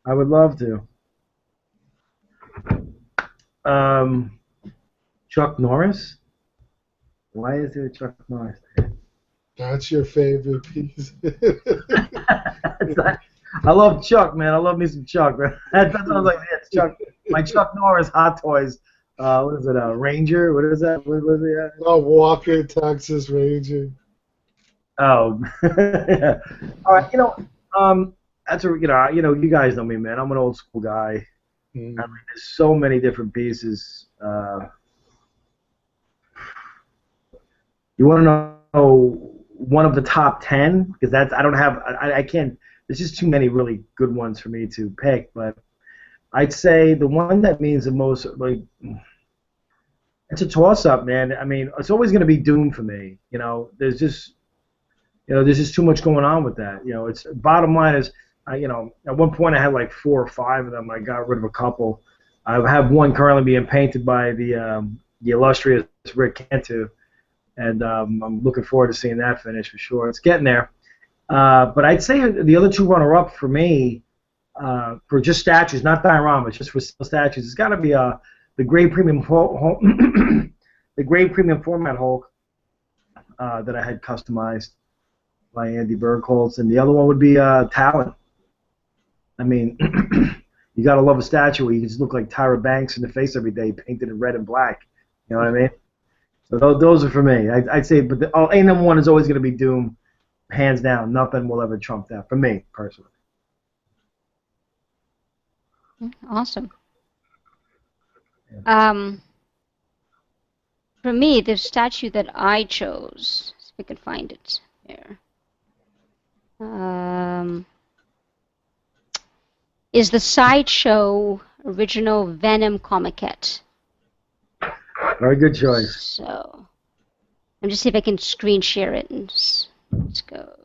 [SPEAKER 1] I would love to. Chuck Norris? Why is there a Chuck Norris?
[SPEAKER 3] That's your favorite piece.
[SPEAKER 1] I love Chuck, man. I love me some Chuck. That sounds like it's Chuck. My Chuck Norris Hot Toys. What is it? A Ranger? What is that? What was it?
[SPEAKER 3] Oh, Walker, Texas Ranger.
[SPEAKER 1] Oh, yeah. All right. That's a, you guys know me, man. I'm an old school guy. I mean, there's so many different pieces. You want to know one of the top 10? Because I can't. There's just too many really good ones for me to pick. But I'd say the one that means the most, it's a toss-up, man. I mean, it's always going to be Doom for me. There's just too much going on with that. It's bottom line is, at one point I had like 4 or 5 of them. I got rid of a couple. I have one currently being painted by the illustrious Rick Cantu, and I'm looking forward to seeing that finish for sure. It's getting there. But I'd say the other 2 runner-up for me, for just statues, not dioramas, just for statues, it's got to be the Grade Premium Hulk, the Grade Premium Format Hulk that I had customized by Andy Bergholz, and the other one would be Talon. I mean, you gotta love a statue where you just look like Tyra Banks in the face every day, painted in red and black. You know what I mean? So those are for me. I'd say, but A #1 is always gonna be Doom, hands down. Nothing will ever trump that for me personally.
[SPEAKER 2] Awesome. For me, the statue that I chose, if I can find it here, is the Sideshow original Venom Comiquette.
[SPEAKER 1] Very good choice.
[SPEAKER 2] So, I'm just see if I can screen share it. And let's go.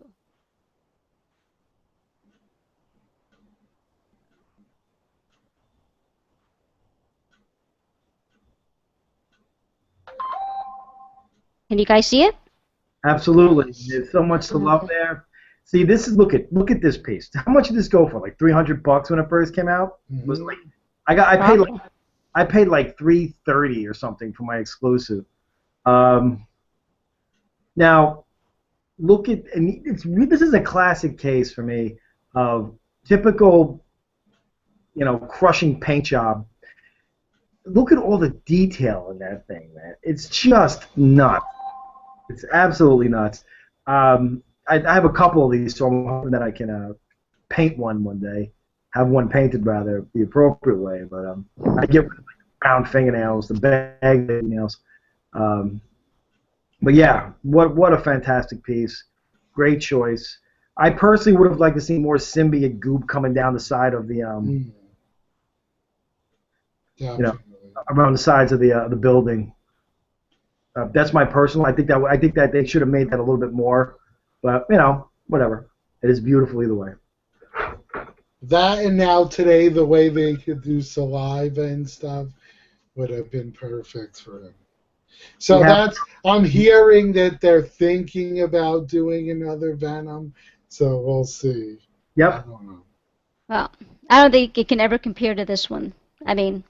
[SPEAKER 2] Can you guys see it?
[SPEAKER 1] Absolutely. There's so much to love there. See, this is look at this piece. How much did this go for? Like $300 when it first came out? It was like I paid like $330 or something for my exclusive. Now look at and this is a classic case for me of typical, crushing paint job. Look at all the detail in that thing, man. It's just nuts. It's absolutely nuts. I have a couple of these, so I'm hoping that I can paint one day. Have one painted, rather, the appropriate way. But I get rid of the round fingernails, the bag fingernails. But yeah, what a fantastic piece. Great choice. I personally would have liked to see more symbiote goop coming down the side of the around the sides of the building. That's my personal. I think that they should have made that a little bit more, but whatever. It is beautiful either way.
[SPEAKER 3] That and now today the way they could do saliva and stuff would have been perfect for him. So I'm hearing that they're thinking about doing another Venom. So we'll see.
[SPEAKER 1] Yep.
[SPEAKER 3] I don't know.
[SPEAKER 2] Well, I don't think it can ever compare to this one. I mean,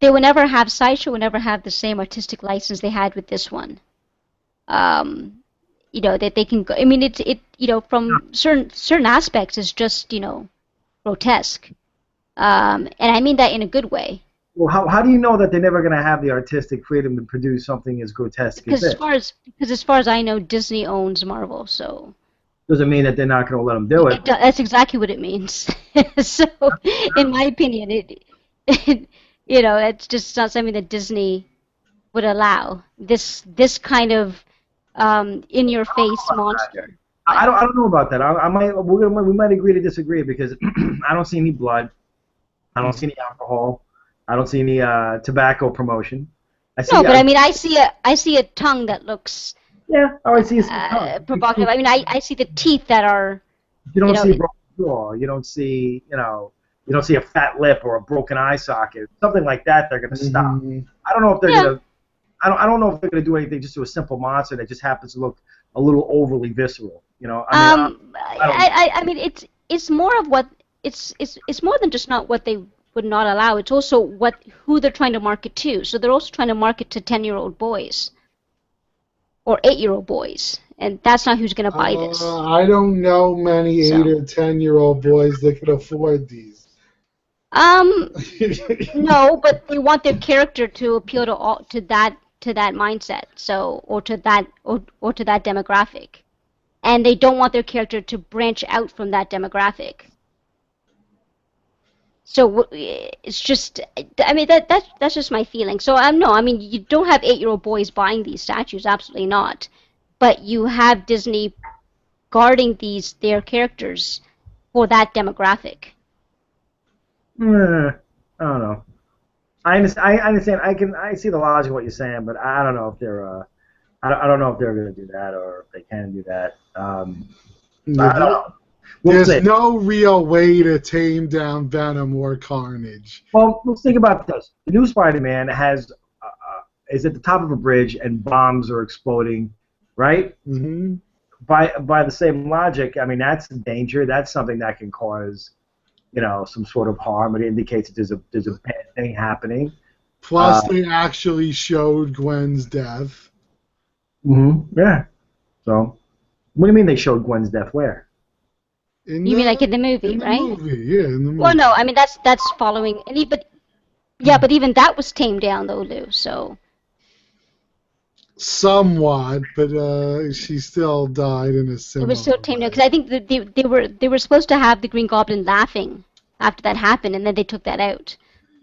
[SPEAKER 2] they will never have Sideshow will never have the same artistic license they had with this one. That they can go. I mean, from certain aspects, it's just grotesque, and I mean that in a good way.
[SPEAKER 1] Well, how do you know that they're never going to have the artistic freedom to produce something as grotesque as this?
[SPEAKER 2] Because as far as I know, Disney owns Marvel, so.
[SPEAKER 1] Doesn't mean that they're not going to let them do it.
[SPEAKER 2] That's exactly what it means. So, in my opinion, it's just not something that Disney would allow. This kind of in-your-face monster.
[SPEAKER 1] I don't know about that. We might agree to disagree because I don't see any blood. I don't see any alcohol. I don't see any tobacco promotion.
[SPEAKER 2] But I mean, I see a tongue that looks.
[SPEAKER 1] Yeah, I see some tongue.
[SPEAKER 2] Provocative. I mean, I see the teeth that are.
[SPEAKER 1] You don't see a broken jaw. You don't see you don't see a fat lip or a broken eye socket. Something like that. They're going to stop. I don't know if they're going to. I don't know if they're going to do anything just to a simple monster that just happens to look a little overly visceral.
[SPEAKER 2] I mean, it's more of what it's more than just not what they would not allow. It's also who they're trying to market to. So they're also trying to market to 10-year-old boys or 8-year-old boys, and that's not who's going to buy this.
[SPEAKER 3] I don't know many 8 or 10-year-old boys that could afford these.
[SPEAKER 2] No, but they want their character to appeal to that mindset, or to that demographic, and they don't want their character to branch out from that demographic. So it's just, I mean, that's just my feeling. So no, I mean, you don't have 8-year-old boys buying these statues, absolutely not. But you have Disney guarding their characters for that demographic.
[SPEAKER 1] I don't know. I understand. I see the logic of what you're saying, but I don't know if they're I don't know if they're going to do that or if they can do that. I don't know.
[SPEAKER 3] There's no real way to tame down Venom or Carnage.
[SPEAKER 1] Well, let's think about this. The new Spider-Man is at the top of a bridge and bombs are exploding, right?
[SPEAKER 3] Mm-hmm.
[SPEAKER 1] By the same logic, I mean that's danger. That's something that can cause, some sort of harm. It indicates that there's a bad thing happening.
[SPEAKER 3] Plus, they actually showed Gwen's death.
[SPEAKER 1] Mm-hmm. Yeah. So, what do you mean they showed Gwen's death? Where?
[SPEAKER 2] You mean like in the movie, right?
[SPEAKER 3] In the movie.
[SPEAKER 2] Well, no, I mean that's following. But even that was tamed down though, Lou. So.
[SPEAKER 3] Somewhat, but she still died in a similar.
[SPEAKER 2] It was still tamed down because I think that they were supposed to have the Green Goblin laughing after that happened, and then they took that out.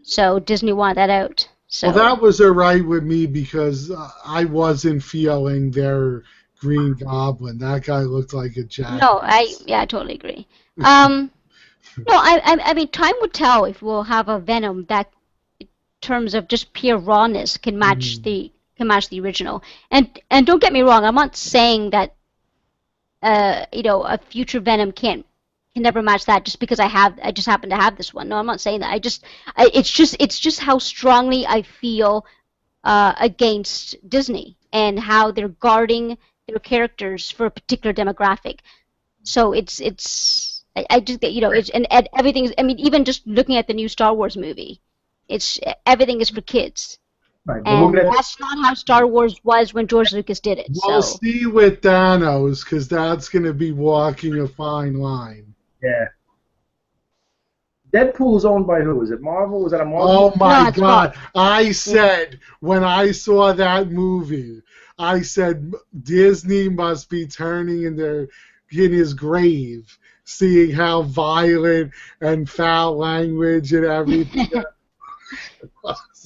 [SPEAKER 2] So Disney wanted that out. So.
[SPEAKER 3] Well, that was alright with me because I wasn't feeling their Green Goblin. That guy looked like a jackass.
[SPEAKER 2] No, I totally agree. No, I mean, time would tell if we'll have a Venom that, in terms of just pure rawness, can match the original. And don't get me wrong, I'm not saying that a future Venom can never match that just because I just happen to have this one. No, I'm not saying that. It's just how strongly I feel against Disney and how they're guarding their characters for a particular demographic. So I just get, it's, and everything is, I mean, even just looking at the new Star Wars movie, everything is for kids.
[SPEAKER 1] Right, but
[SPEAKER 2] And that's not how Star Wars was when George Lucas did it.
[SPEAKER 3] We'll
[SPEAKER 2] So
[SPEAKER 3] see with Thanos, because that's going to be walking a fine line.
[SPEAKER 1] yeah. Deadpool is owned by who? Is it Marvel? Was that a Marvel?
[SPEAKER 3] Oh my
[SPEAKER 2] No, it's
[SPEAKER 3] God!
[SPEAKER 2] Fox.
[SPEAKER 3] I said when I saw that movie, I said Disney must be turning in his grave, seeing how violent and foul language and everything.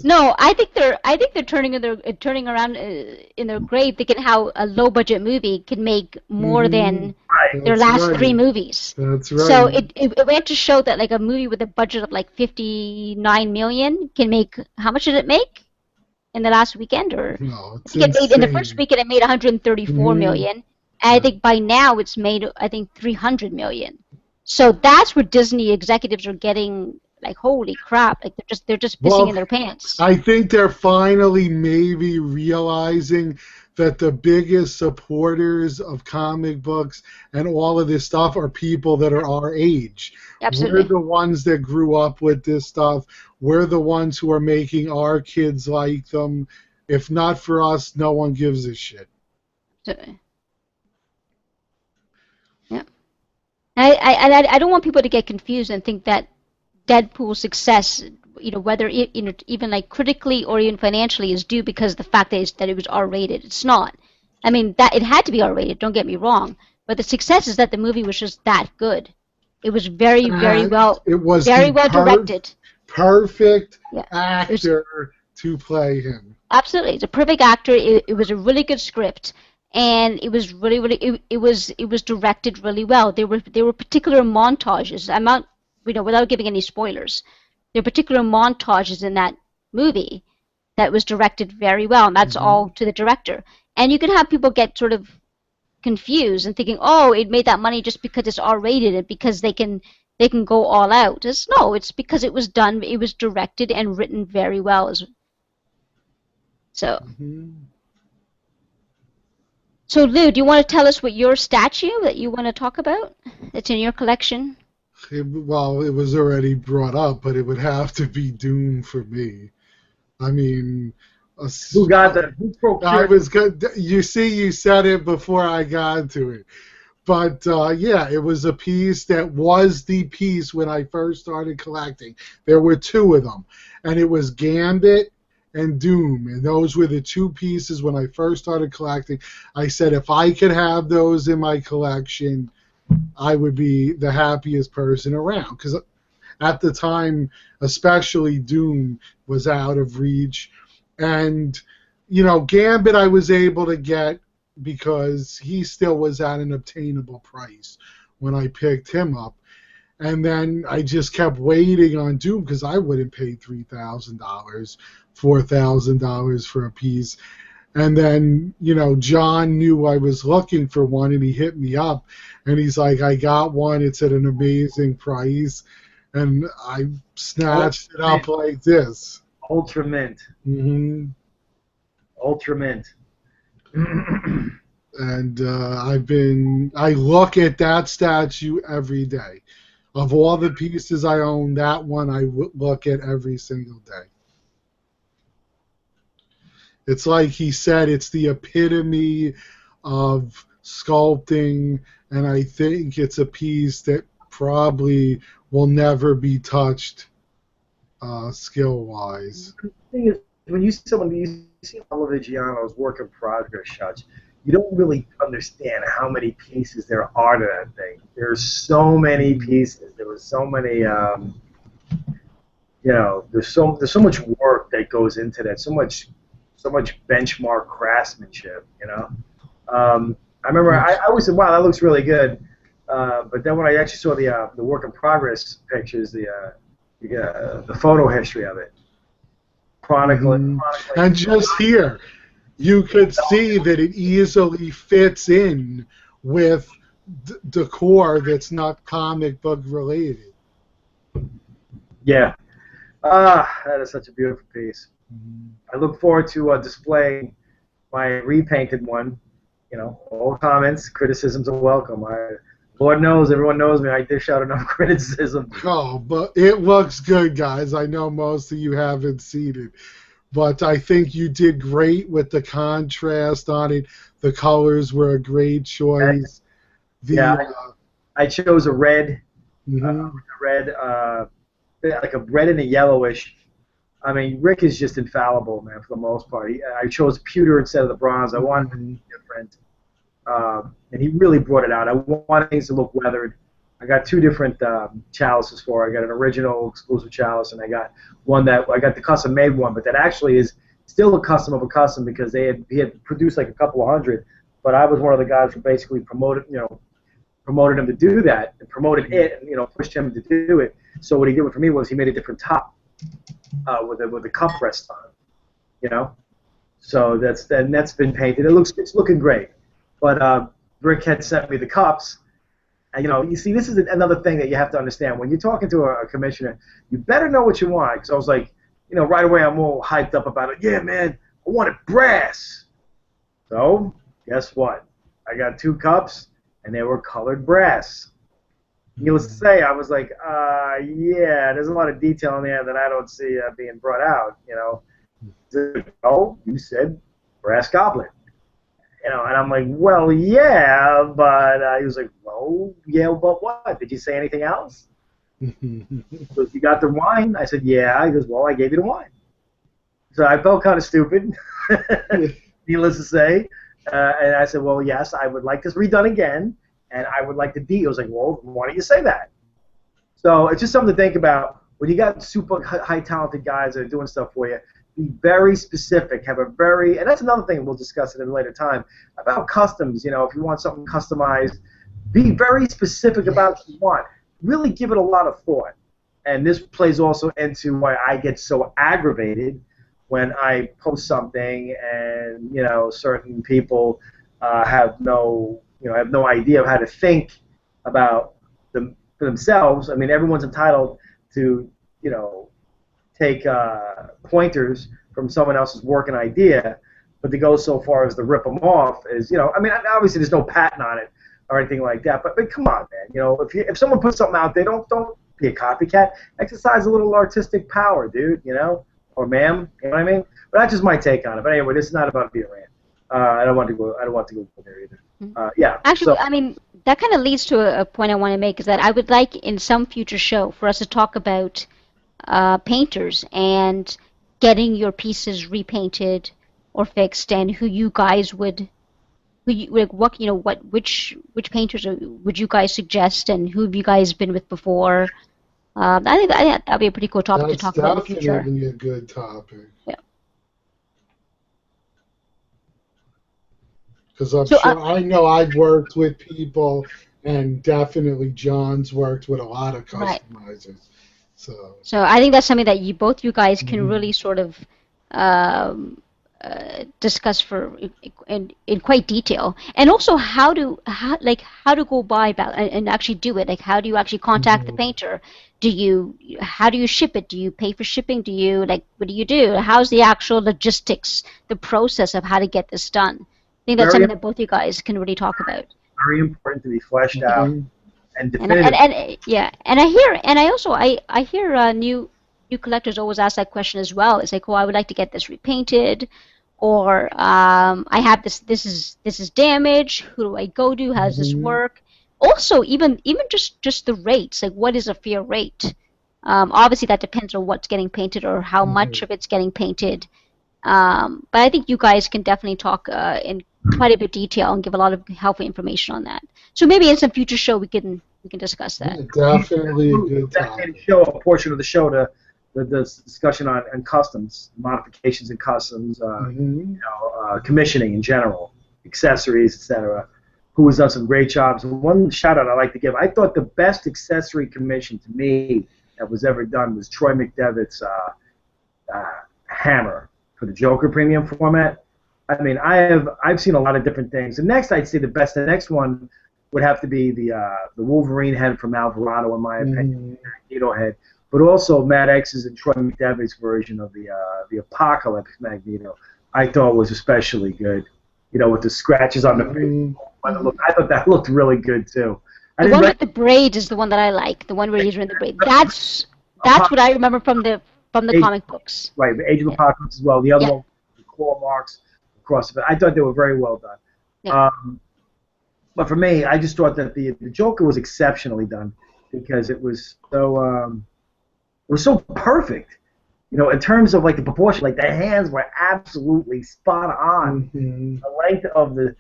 [SPEAKER 2] No, I think they're turning around in their grave, thinking how a low budget movie can make more than
[SPEAKER 1] Right.
[SPEAKER 2] their
[SPEAKER 3] That's
[SPEAKER 2] last
[SPEAKER 3] right.
[SPEAKER 2] 3 movies.
[SPEAKER 3] That's right.
[SPEAKER 2] So it went to show that like a movie with a budget of like 59 million can make, how much did it make in the last weekend? Or
[SPEAKER 3] No, it's
[SPEAKER 2] I think it made, in the first
[SPEAKER 3] insane.
[SPEAKER 2] weekend it made 134
[SPEAKER 3] Mhm.
[SPEAKER 2] million, and I think by now it's made, I think, 300 million. So that's where Disney executives are getting like, holy crap, like they're just pissing in their pants.
[SPEAKER 3] I think they're finally maybe realizing that the biggest supporters of comic books and all of this stuff are people that are our age.
[SPEAKER 2] Absolutely.
[SPEAKER 3] We're the ones that grew up with this stuff. We're the ones who are making our kids like them. If not for us, no one gives a shit.
[SPEAKER 2] Yeah. I don't want people to get confused and think that Deadpool's success, whether it, even like critically or even financially, is due because of the fact that it was R-rated. It's not. I mean, that it had to be R-rated. Don't get me wrong, but the success is that the movie was just that good. It was very, very well,
[SPEAKER 3] It was
[SPEAKER 2] very well directed.
[SPEAKER 3] Perfect
[SPEAKER 2] Yeah.
[SPEAKER 3] actor to play him.
[SPEAKER 2] Absolutely, it's a perfect actor. It was a really good script, and it was really it was directed really well. There were particular montages. I'm not, without giving any spoilers, there are particular montages in that movie that was directed very well, and that's all to the director. And you can have people get sort of confused and thinking, oh, it made that money just because it's R-rated and because they can go all out. It's because it was directed and written very well. So. So, Lou, do you want to tell us what your statue that you want to talk about that's in your collection?
[SPEAKER 3] Well, it was already brought up, but it would have to be Doom for me. I mean,
[SPEAKER 1] Who got that? Who procured?
[SPEAKER 3] I was good. You see, you said it before I got to it. But yeah, it was a piece that was the piece when I first started collecting. There were 2 of them, and it was Gambit and Doom, and those were the 2 pieces when I first started collecting. I said if I could have those in my collection, I would be the happiest person around, because at the time, especially Doom was out of reach, and Gambit I was able to get because he still was at an obtainable price when I picked him up. And then I just kept waiting on Doom because I wouldn't pay $3,000, $4,000 for a piece. And then, John knew I was looking for one, and he hit me up, and he's like, I got one. It's at an amazing price. And I snatched it up like this.
[SPEAKER 1] Ultra Mint. Ultra Mint.
[SPEAKER 3] And I look at that statue every day. Of all the pieces I own, that one I look at every single day. It's like he said, it's the epitome of sculpting, and I think it's a piece that probably will never be touched skill-wise.
[SPEAKER 1] The thing is, when you see Oliver Giano's work in progress shots, you don't really understand how many pieces there are to that thing. There's so many pieces. There was so many, there's so much work that goes into that. So much benchmark craftsmanship. I remember I always said, "Wow, that looks really good," but then when I actually saw the work in progress pictures, the photo history of it, chronicling.
[SPEAKER 3] And just here, you could see that it easily fits in with decor that's not comic book related.
[SPEAKER 1] Yeah. That is such a beautiful piece. I look forward to displaying my repainted one, all comments, criticisms are welcome. Lord knows, everyone knows me. I dish out enough criticism.
[SPEAKER 3] Oh, but it looks good, guys. I know most of you haven't seen it, but I think you did great with the contrast on it. The colors were a great choice.
[SPEAKER 1] Yeah, I chose a red,
[SPEAKER 3] mhm.
[SPEAKER 1] like a red and a yellowish. I mean, Rick is just infallible, man, for the most part. I chose pewter instead of the bronze. I wanted it to be different. And he really brought it out. I wanted things to look weathered. I got two different chalices for it. I got an original exclusive chalice, and I got one that I got the custom made one, but that actually is still a custom of a custom because he had produced like a couple of hundred. But I was one of the guys who basically promoted him to do that and promoted it, and pushed him to do it. So what he did for me was he made a different top with the cup rest on it. So that's been painted. It's looking great. But Rick had sent me the cups. And, you see, this is another thing that you have to understand. When you're talking to a commissioner, you better know what you want. Because I was like, right away I'm all hyped up about it. Yeah, man, I want it brass. So, guess what? I got 2 cups, and they were colored brass. Needless to say, I was like, yeah, there's a lot of detail in there that I don't see being brought out. Oh, you said brass goblet. And I'm like, well, yeah, but he was like, well, yeah, but what? Did you say anything else? He goes, you got the wine? I said, yeah. He goes, well, I gave you the wine. So I felt kind of stupid, needless to say. And I said, well, yes, I would like this redone again, and I would like the D. He was like, well, why don't you say that? So it's just something to think about. When you got super high talented guys that are doing stuff for you, be very specific, and that's another thing we'll discuss it at a later time, about customs. If you want something customized, be very specific about what you want. Really give it a lot of thought. And this plays also into why I get so aggravated when I post something and, certain people have no idea of how to think about them for themselves. I mean, everyone's entitled to, take pointers from someone else's work and idea, but to go so far as to rip them off is, I mean, obviously there's no patent on it or anything like that, but come on, man, if someone puts something out there, don't be a copycat. Exercise a little artistic power, dude, or ma'am, you know what I mean? But that's just my take on it. But anyway, this is not about being a rant. I don't want to go there either. Yeah.
[SPEAKER 2] Actually,
[SPEAKER 1] So,
[SPEAKER 2] I mean, that kind of leads to a point I want to make, is that I would like in some future show for us to talk about painters and getting your pieces repainted or fixed, and who you guys would, which painters would you guys suggest, and who have you guys been with before? I think that'd be a pretty cool topic to talk about in the future.
[SPEAKER 3] That's definitely a good topic.
[SPEAKER 2] Yeah.
[SPEAKER 3] Because I know I've worked with people, and definitely John's worked with a lot of customizers.
[SPEAKER 2] Right. So I think that's something that both you guys can really sort of discuss in quite detail, and also how to go by about and actually do it. Like, how do you actually contact the painter? How do you ship it? Do you pay for shipping? What do you do? How's the actual logistics, the process of how to get this done? I think that's something that both you guys can really talk about.
[SPEAKER 1] Very important to be fleshed out. And I hear new collectors always ask that question as well. It's like, oh, I would like to get this repainted, or I have this is damaged. Who do I go to? How does this work? Also, even just the rates. Like, what is a fair rate? Obviously, that depends on what's getting painted or how much of it's getting painted. But I think you guys can definitely talk in quite a bit of detail and give a lot of helpful information on that. So maybe in some future show we can discuss that.
[SPEAKER 3] Yeah, definitely a good topic.
[SPEAKER 1] Show a portion of the show to the discussion on customs, modifications and customs, commissioning in general, accessories, etc. Who has done some great jobs. And one shout out I like to give. I thought the best accessory commission to me that was ever done was Troy McDevitt's hammer for the Joker premium format. I mean, I've seen a lot of different things. The next one would have to be the Wolverine head from Alvarado, in my opinion, the Magneto head, but also Matt X's and Troy McDevitt's version of the Apocalypse Magneto. I thought was especially good. You know, with the scratches on the face. I thought that looked really good too. I
[SPEAKER 2] The
[SPEAKER 1] didn't
[SPEAKER 2] one
[SPEAKER 1] rec-
[SPEAKER 2] with the braids is the one that I like. The one where he's wearing the braid. That's what I remember from the
[SPEAKER 1] Age,
[SPEAKER 2] comic books.
[SPEAKER 1] right, the Age of
[SPEAKER 2] Yeah.
[SPEAKER 1] Apocalypse as well. The other
[SPEAKER 2] Yeah.
[SPEAKER 1] one, the claw marks across the. I thought they were very well done.
[SPEAKER 2] Yeah.
[SPEAKER 1] But for me, I just thought that the Joker was exceptionally done because it was so perfect. You know, in terms of like the proportion, like the hands were absolutely spot on. The length of the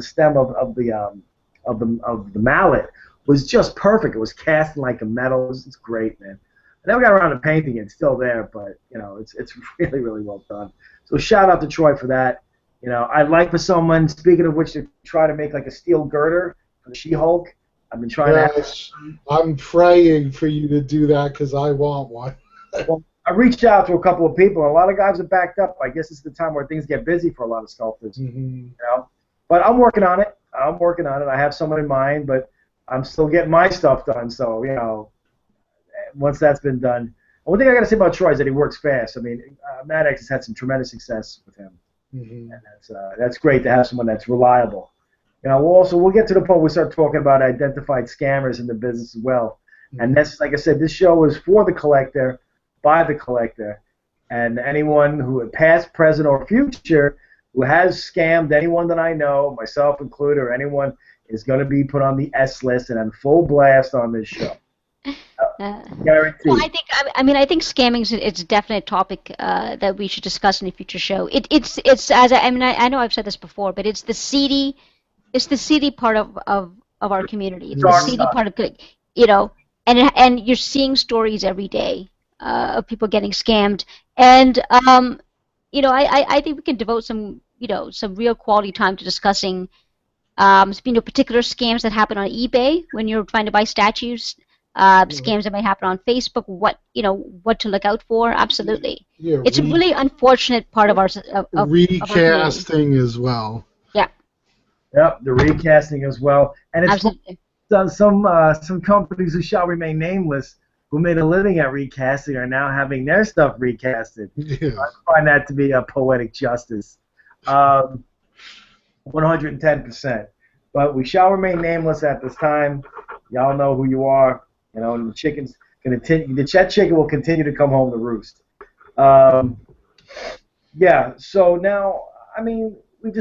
[SPEAKER 1] stem of the mallet was just perfect. It was cast like a metal. It's great, man. I never got around to painting it. It's still there, but you know, it's really really well done. So shout out to Troy for that. You know, I'd like for someone, speaking of which, to try to make like a steel girder for the She-Hulk. I've been trying to.
[SPEAKER 3] Yes, I'm praying for you to do that because I want one.
[SPEAKER 1] Well, I reached out to a couple of people, and a lot of guys are backed up. I guess it's the time where things get busy for a lot of sculptors. You know, but I'm working on it. I have someone in mind, but I'm still getting my stuff done. So you know, once that's been done, one thing I got to say about Troy is that he works fast. I mean, Maddox has had some tremendous success with him, and that's great to have someone that's reliable. You know, we'll get to the point where we start talking about identified scammers in the business as well. And that's, like I said, this show is for the collector, by the collector, and anyone who, past, present, or future, who has scammed anyone that I know, myself included, or anyone, is going to be put on the S list and on full blast on this show. Guaranteed.
[SPEAKER 2] Well, I think scamming is it's a definite topic that we should discuss in a future show. It's as I know I've said this before, but it's the seedy part of our community. It's the
[SPEAKER 1] Dark
[SPEAKER 2] seedy
[SPEAKER 1] side.
[SPEAKER 2] part of, you know, and you're seeing stories every day of people getting scammed, and you know, I think we can devote some real quality time to discussing particular scams that happen on eBay when you're trying to buy statues. Scams that may happen on Facebook, what to look out for. Absolutely,
[SPEAKER 3] Yeah,
[SPEAKER 2] it's a really unfortunate part of our
[SPEAKER 3] recasting as well.
[SPEAKER 2] Yeah,
[SPEAKER 1] Yep, the recasting as well, and it's
[SPEAKER 2] absolutely.
[SPEAKER 1] some companies who shall remain nameless who made a living at recasting are now having their stuff recasted.
[SPEAKER 3] Yeah.
[SPEAKER 1] I find that to be a poetic justice, 110%. But we shall remain nameless at this time. Y'all know who you are. You know, and the chicken's gonna the Chet chicken will continue to come home to roost. Yeah. So now, I mean, we've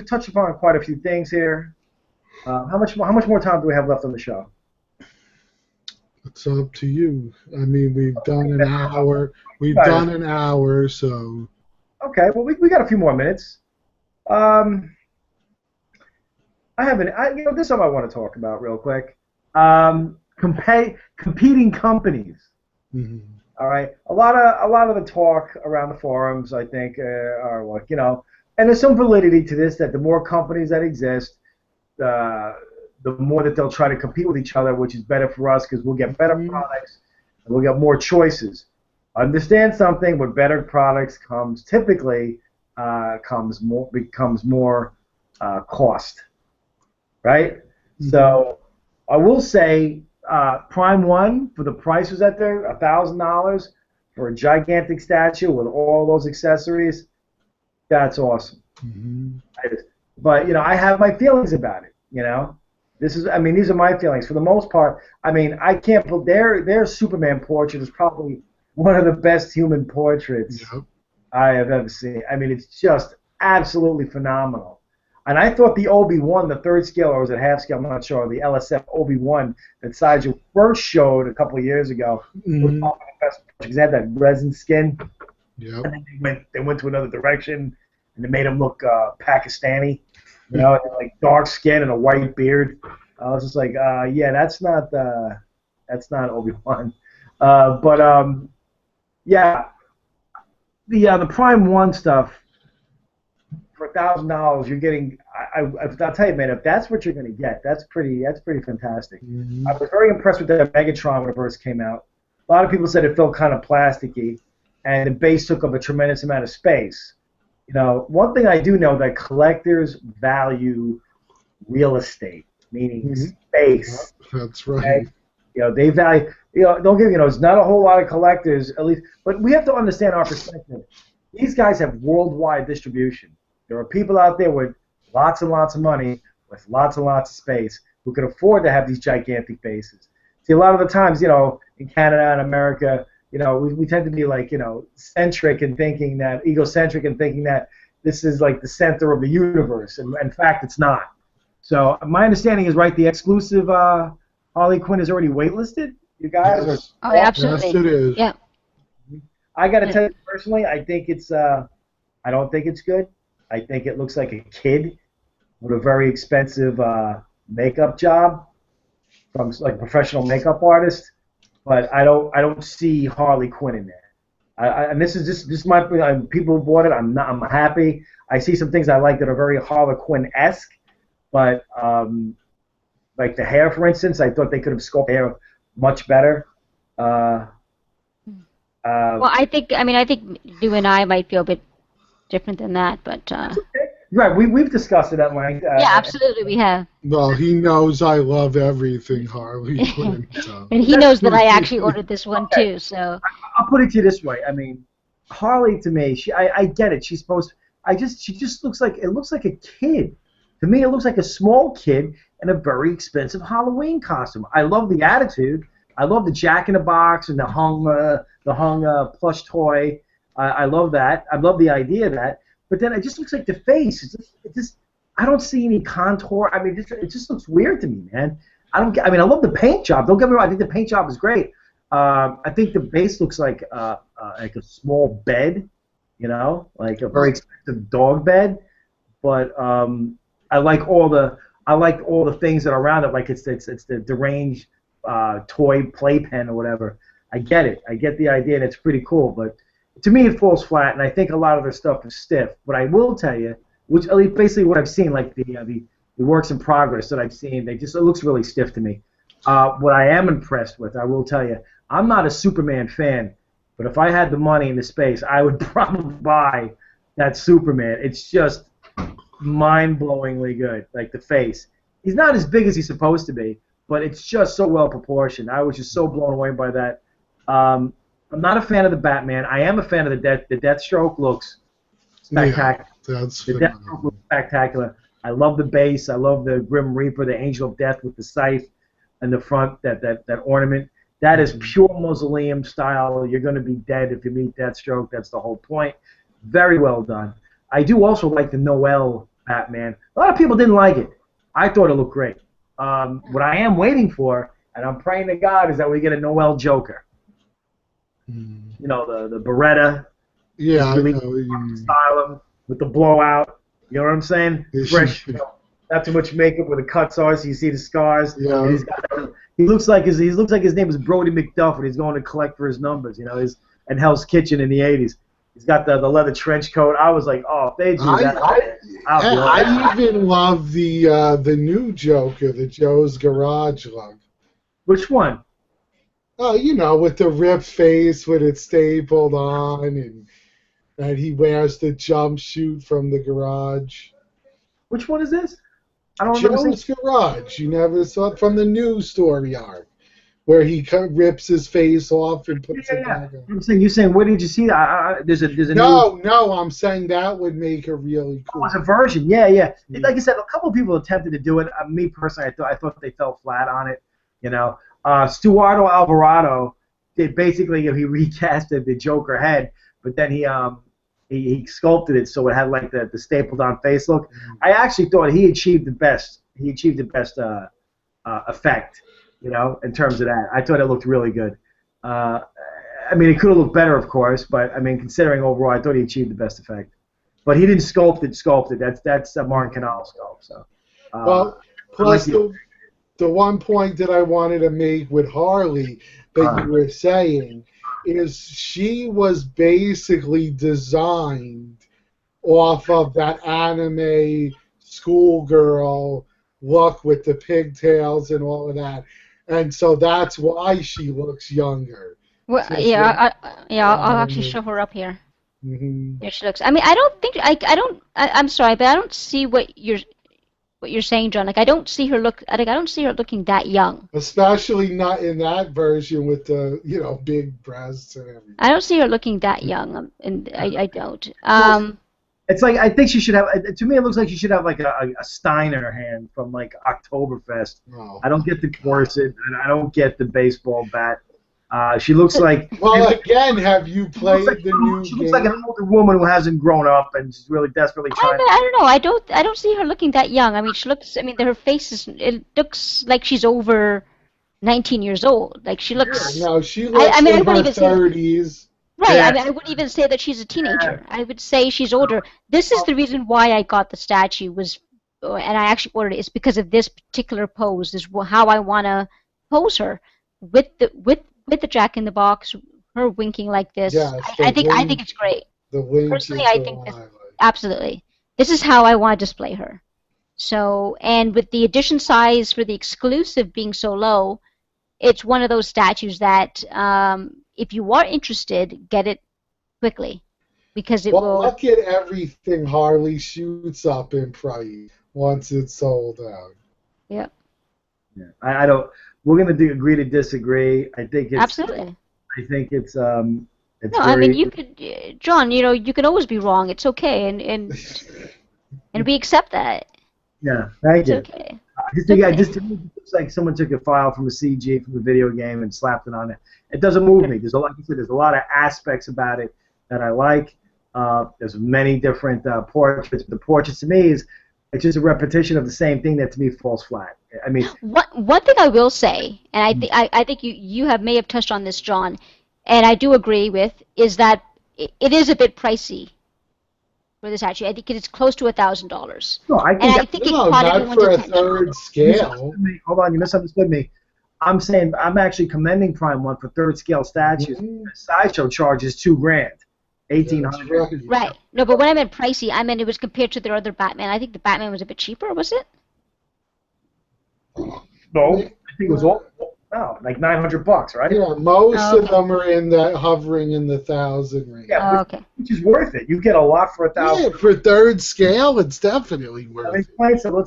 [SPEAKER 1] touched upon quite a few things here. How much more time do we have left on the show?
[SPEAKER 3] It's up to you. I mean, we've done an hour. We've done an hour, so.
[SPEAKER 1] Okay. Well, we got a few more minutes. This is something I want to talk about real quick. Competing companies. All right. A lot of the talk around the forums, I think, are like, you know, and there's some validity to this, that the more companies that exist, the more that they'll try to compete with each other, which is better for us because we'll get better products and we'll get more choices. Understand something, with better products typically becomes more cost, right? So I will say Prime 1, for the prices that they're $1,000 for a gigantic statue with all those accessories, that's awesome. But you know, I have my feelings about it. You know, these are my feelings. For the most part, I mean, I can't believe their Superman portrait is probably one of the best human portraits I have ever seen. I mean, it's just absolutely phenomenal. And I thought the Obi-Wan, the third scale, or was it half scale, I'm not sure, the LSF Obi-Wan that Sideshow first showed a couple of years ago was probably the best because it had that resin skin. And then they went to another direction and they made him look Pakistani, you know, like dark skin and a white beard. I was just like, yeah, that's not Obi-Wan. Yeah, the Prime 1 stuff, for $1,000, you're getting. I'll tell you, man, if that's what you're going to get, that's pretty fantastic. I was very impressed with that Megatron when it first came out. A lot of people said it felt kind of plasticky, and the base took up a tremendous amount of space. You know, one thing I do know that collectors value real estate, meaning space.
[SPEAKER 3] That's right.
[SPEAKER 1] Okay? You know, they value. You know, don't get. You know, it's not a whole lot of collectors, at least, but we have to understand our perspective. These guys have worldwide distribution. There are people out there with lots and lots of money, with lots and lots of space, who can afford to have these gigantic bases. See, a lot of the times, in Canada and America, we tend to be like, centric in thinking that, egocentric in thinking that this is like the center of the universe, and in fact, it's not. So my understanding is right. The exclusive Harley Quinn is already waitlisted. You guys
[SPEAKER 3] Yes.
[SPEAKER 1] are.
[SPEAKER 2] Oh, absolutely.
[SPEAKER 3] Yes, it is.
[SPEAKER 2] Yeah.
[SPEAKER 1] I got to tell you personally, I think it's. I don't think it's good. I think it looks like a kid with a very expensive makeup job from like a professional makeup artist. But I don't see Harley Quinn in there. And this might be people who bought it. I'm happy. I see some things I like that are very Harley Quinn-esque, but like the hair, for instance, I thought they could have sculpted the hair much better.
[SPEAKER 2] Well, I think Lou and I might feel a bit different than that, but
[SPEAKER 1] Right, we've discussed it at length.
[SPEAKER 2] yeah, absolutely, we have.
[SPEAKER 3] Well, he knows I love everything Harley Quinn. So.
[SPEAKER 2] And he knows that I actually ordered this one too. So
[SPEAKER 1] I'll put it to you this way. I mean, Harley to me, I get it. She's supposed. She just looks like a kid. To me, it looks like a small kid in a very expensive Halloween costume. I love the attitude. I love the Jack in the Box and the hung plush toy. I love that. I love the idea of that. But then it just looks like the face. I don't see any contour. I mean, it just looks weird to me, man. I love the paint job. Don't get me wrong. I think the paint job is great. I think the base looks like a small bed, like a very expensive dog bed. But I like all the things that are around it. Like it's the deranged toy playpen or whatever. I get it. I get the idea, and it's pretty cool. But to me, it falls flat, and I think a lot of their stuff is stiff. But I will tell you, which at least basically what I've seen, like the works in progress that I've seen, it looks really stiff to me. What I am impressed with, I will tell you, I'm not a Superman fan, but if I had the money and the space, I would probably buy that Superman. It's just mind-blowingly good, like the face. He's not as big as he's supposed to be, but it's just so well proportioned. I was just so blown away by that. I'm not a fan of the Batman. I am a fan of the Deathstroke. Looks spectacular.
[SPEAKER 3] Yeah, that's
[SPEAKER 1] the Deathstroke looks spectacular. I love the base. I love the Grim Reaper, the Angel of Death with the scythe in the front, that ornament. That is pure mausoleum style. You're going to be dead if you meet Deathstroke. That's the whole point. Very well done. I do also like the Noel Batman. A lot of people didn't like it. I thought it looked great. What I am waiting for, and I'm praying to God, is that we get a Noel Joker. The Beretta.
[SPEAKER 3] Yeah,
[SPEAKER 1] really
[SPEAKER 3] I know.
[SPEAKER 1] Style with the blowout. You know what I'm saying? Fresh. Not too much makeup where the cuts are, so you see the scars.
[SPEAKER 3] Yeah.
[SPEAKER 1] He looks like his name is Brody McDuff, and he's going to collect for his numbers. He's in Hell's Kitchen in the '80s. He's got the leather trench coat. I was like, oh, if they do that,
[SPEAKER 3] I even love the new Joker, the Joe's Garage look.
[SPEAKER 1] Which one?
[SPEAKER 3] Oh, with the ripped face with it stapled on, and he wears the jumpsuit from the garage.
[SPEAKER 1] Which one is this? I don't remember.
[SPEAKER 3] Joe's Garage. You never saw it from the news story arc, where he rips his face off and puts it back on.
[SPEAKER 1] You're saying, where did you see that? There's a
[SPEAKER 3] No, I'm saying that would make it really cool.
[SPEAKER 1] Oh, it's a version. Yeah. Like I said, a couple of people attempted to do it. Me personally, I thought they fell flat on it. Stuardo Alvarado did basically he recasted the Joker head, but then he sculpted it so it had like the stapled on face look. I actually thought he achieved the best. He achieved the best effect, in terms of that. I thought it looked really good. It could have looked better, of course, but considering overall, I thought he achieved the best effect. But he didn't sculpt it. That's a Martin Canal sculpt. So.
[SPEAKER 3] Well, plus the one point that I wanted to make with Harley that you were saying is she was basically designed off of that anime schoolgirl look with the pigtails and all of that, and so that's why she looks younger.
[SPEAKER 2] Well, I'll actually show her up here.
[SPEAKER 3] Mm-hmm.
[SPEAKER 2] There she looks. I don't think I'm sorry, but I don't see what what you're saying, John. Like I don't see her looking that young.
[SPEAKER 3] Especially not in that version with the big breasts and everything.
[SPEAKER 2] I don't see her looking that young, and I don't.
[SPEAKER 1] It's like I think she should have. To me, it looks like she should have like a stein in her hand from like Oktoberfest.
[SPEAKER 3] Oh.
[SPEAKER 1] I don't get the corset, and I don't get the baseball bat. She looks like.
[SPEAKER 3] Well, again, have you played the new
[SPEAKER 1] She
[SPEAKER 3] game?
[SPEAKER 1] looks like an older woman who hasn't grown up and she's really desperately trying.
[SPEAKER 2] I don't know. I don't see her looking that young. I mean, she looks. I mean, her face is. It looks like she's over 19 years old. Like she looks.
[SPEAKER 3] No, she looks in her 30s.
[SPEAKER 2] Right.
[SPEAKER 1] Yeah.
[SPEAKER 2] I mean, I wouldn't even say that she's a teenager. I would say she's older. This is the reason why I got the statue and I actually ordered it. It's because of this particular pose. This is how I want to pose her with the Jack in the Box, her winking like this.
[SPEAKER 3] Yes,
[SPEAKER 2] I think it's great.
[SPEAKER 3] The wink.
[SPEAKER 2] Personally, I think absolutely. This is how I want to display her. So, and with the edition size for the exclusive being so low, it's one of those statues that if you are interested, get it quickly because it will.
[SPEAKER 3] Look at everything Harley shoots up in price once it's sold out.
[SPEAKER 2] Yep.
[SPEAKER 1] Yeah. I don't. We're gonna agree to disagree. I think it's.
[SPEAKER 2] Absolutely.
[SPEAKER 1] I think it's.
[SPEAKER 2] No,
[SPEAKER 1] very,
[SPEAKER 2] I mean you could, John. You can always be wrong. It's okay, and we accept that.
[SPEAKER 1] Yeah. Thank you.
[SPEAKER 2] It's okay.
[SPEAKER 1] To me, it looks like someone took a file from a CG from the video game and slapped it on it. It doesn't move me. There's a lot of aspects about it that I like. There's many different portraits. The portraits to me it's just a repetition of the same thing that to me falls flat. I mean,
[SPEAKER 2] one thing I will say, and I think you may have touched on this, John, and I do agree with, is that it is a bit pricey for this statue. I think it's close to $1,000.
[SPEAKER 1] No,
[SPEAKER 2] I think it caught
[SPEAKER 3] not
[SPEAKER 2] everyone's
[SPEAKER 3] for a
[SPEAKER 2] attention.
[SPEAKER 3] third scale.
[SPEAKER 1] Hold on, you misunderstood me. I'm saying I'm actually commending Prime One for third scale statues.
[SPEAKER 3] Mm-hmm.
[SPEAKER 1] The sideshow charges $2,000, $1,800.
[SPEAKER 2] Right. No, but when I meant pricey, I meant it was compared to their other Batman. I think the Batman was a bit cheaper, was it?
[SPEAKER 1] No, I think it was like $900, right?
[SPEAKER 3] Yeah, most
[SPEAKER 2] Oh, okay.
[SPEAKER 3] of them are in that hovering in the 1,000 range.
[SPEAKER 1] Yeah,
[SPEAKER 2] Okay.
[SPEAKER 1] which is worth it. You get a lot for $1,000.
[SPEAKER 3] Yeah, for third scale, it's definitely worth
[SPEAKER 1] I mean,
[SPEAKER 3] it.
[SPEAKER 1] fine, so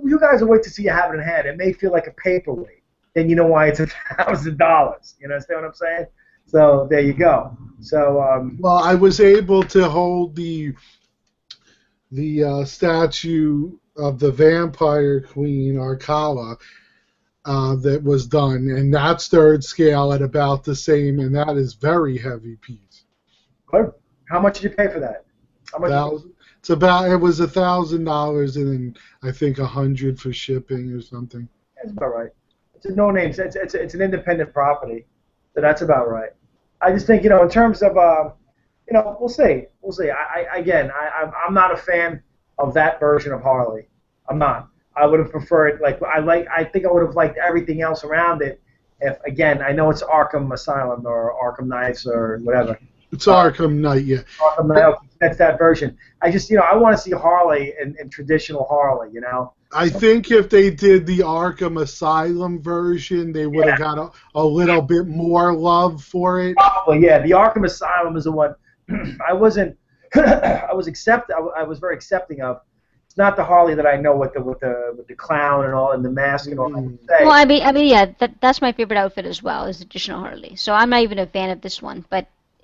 [SPEAKER 1] you guys will wait to see you have it in hand. It may feel like a paperweight, then you know why it's $1,000. You understand what I'm saying? So there you go. So
[SPEAKER 3] Well, I was able to hold the statue of the Vampire Queen, Arcala, that was done, and that's third scale at about the same, and that is very heavy piece.
[SPEAKER 1] good. How much did you pay for that? How much?
[SPEAKER 3] It was $1,000 and then I think $100 for shipping or something.
[SPEAKER 1] That's about right. It's a no name. It's an independent property, so that's about right. I just think in terms of we'll see. I'm not a fan of that version of Harley. I'm not. I would have preferred I think I would have liked everything else around it. If again, I know it's Arkham Asylum or Arkham Knights or whatever.
[SPEAKER 3] It's Arkham Knight, yeah.
[SPEAKER 1] Arkham Knight, that's that version. I just I want to see Harley in traditional Harley.
[SPEAKER 3] I think if they did the Arkham Asylum version, they would have got a little bit more love for it.
[SPEAKER 1] Probably, yeah. The Arkham Asylum is the one I wasn't. I was very accepting of. It's not the Harley that I know with the clown and all and the mask and all.
[SPEAKER 2] Well, I mean, yeah, that's my favorite outfit as well, is additional Harley. So I'm not even a fan of this one,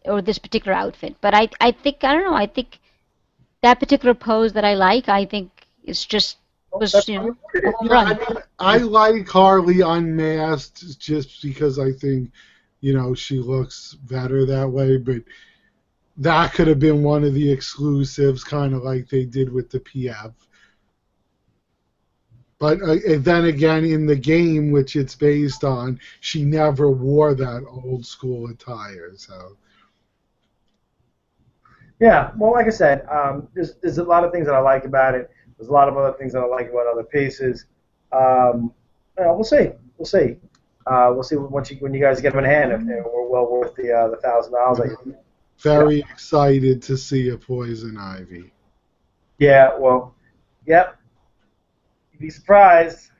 [SPEAKER 2] or this particular outfit. But I think I don't know. I think that particular pose that I like, I think it's just was a home run.
[SPEAKER 3] I like Harley unmasked just because I think she looks better that way, but that could have been one of the exclusives, kind of like they did with the PF. But then again, in the game, which it's based on, she never wore that old school attire. So. Yeah,
[SPEAKER 1] well, like I said, there's a lot of things that I like about it. There's a lot of other things that I like about other pieces. We'll see. We'll see. We'll see when you guys get them in hand if we're well worth the $1,000.
[SPEAKER 3] Very excited to see a Poison Ivy.
[SPEAKER 1] Yeah, well, yep. You'd be surprised.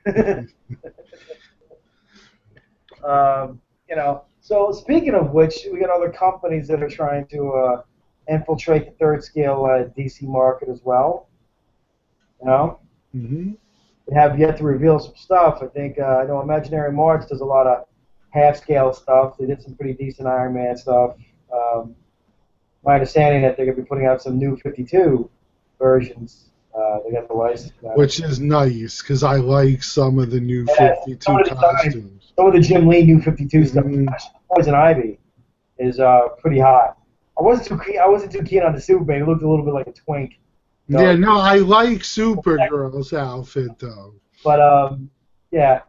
[SPEAKER 1] So speaking of which, we got other companies that are trying to infiltrate the third scale DC market as well.
[SPEAKER 3] Mm-hmm.
[SPEAKER 1] They have yet to reveal some stuff. I think I know Imaginary March does a lot of half-scale stuff. They did some pretty decent Iron Man stuff. My understanding that they're going to be putting out some new 52 versions. They got the license.
[SPEAKER 3] Which is nice, because I like some of the new
[SPEAKER 1] Yeah,
[SPEAKER 3] 52 costumes.
[SPEAKER 1] some of the Jim Lee new 52 stuff.
[SPEAKER 3] Mhm.
[SPEAKER 1] Poison Ivy is pretty hot. I wasn't too keen on the Superman. He looked a little bit like a twink. So,
[SPEAKER 3] Yeah, no, I like Supergirl's outfit, though.
[SPEAKER 1] But yeah,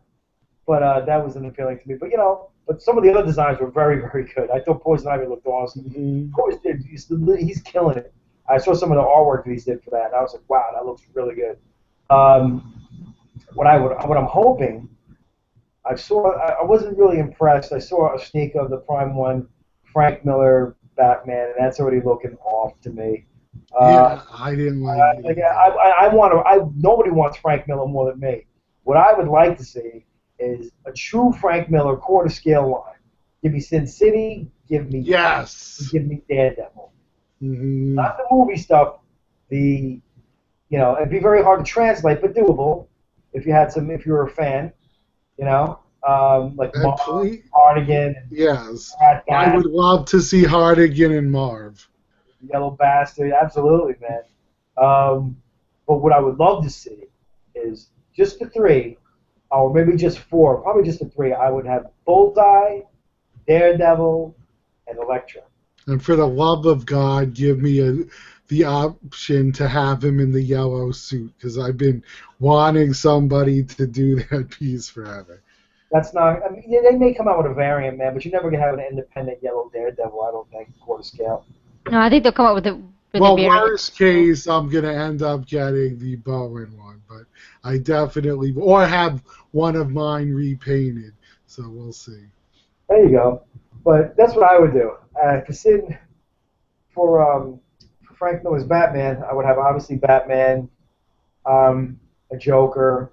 [SPEAKER 1] but that wasn't appealing to me. But but some of the other designs were very, very good. I thought Poison Ivy looked awesome.
[SPEAKER 3] Mm-hmm.
[SPEAKER 1] Of course, he's killing it. I saw some of the artwork that he did for that, and I was like, wow, that looks really good. What I'm hoping, I wasn't really impressed. I saw a sneak of the Prime One, Frank Miller Batman, and that's already looking off to me.
[SPEAKER 3] Yeah, I didn't like it.
[SPEAKER 1] Nobody wants Frank Miller more than me. What I would like to see is a true Frank Miller quarter scale line. Give me Sin City. Give me Daredevil.
[SPEAKER 3] Mm-hmm.
[SPEAKER 1] Not the movie stuff. It'd be very hard to translate, but doable if you were a fan. Like Marv, Hardigan.
[SPEAKER 3] Yes, I would love to see Hardigan and Marv.
[SPEAKER 1] Yellow Bastard, absolutely, man. But what I would love to see is just the three, or maybe just four, probably just the three. I would have Bullseye, Daredevil, and Elektra.
[SPEAKER 3] And for the love of God, give me the option to have him in the yellow suit, because I've been wanting somebody to do that piece forever.
[SPEAKER 1] That's not. I mean, they may come out with a variant, man, but you're never gonna have an independent yellow Daredevil. I don't think quarter scale.
[SPEAKER 2] No, I think they'll come up with a.
[SPEAKER 3] Worst case, I'm gonna end up getting the Bowen one, but I definitely or have one of mine repainted. So we'll see.
[SPEAKER 1] There you go. But that's what I would do. For Frank Miller's Batman, I would have obviously Batman, a Joker.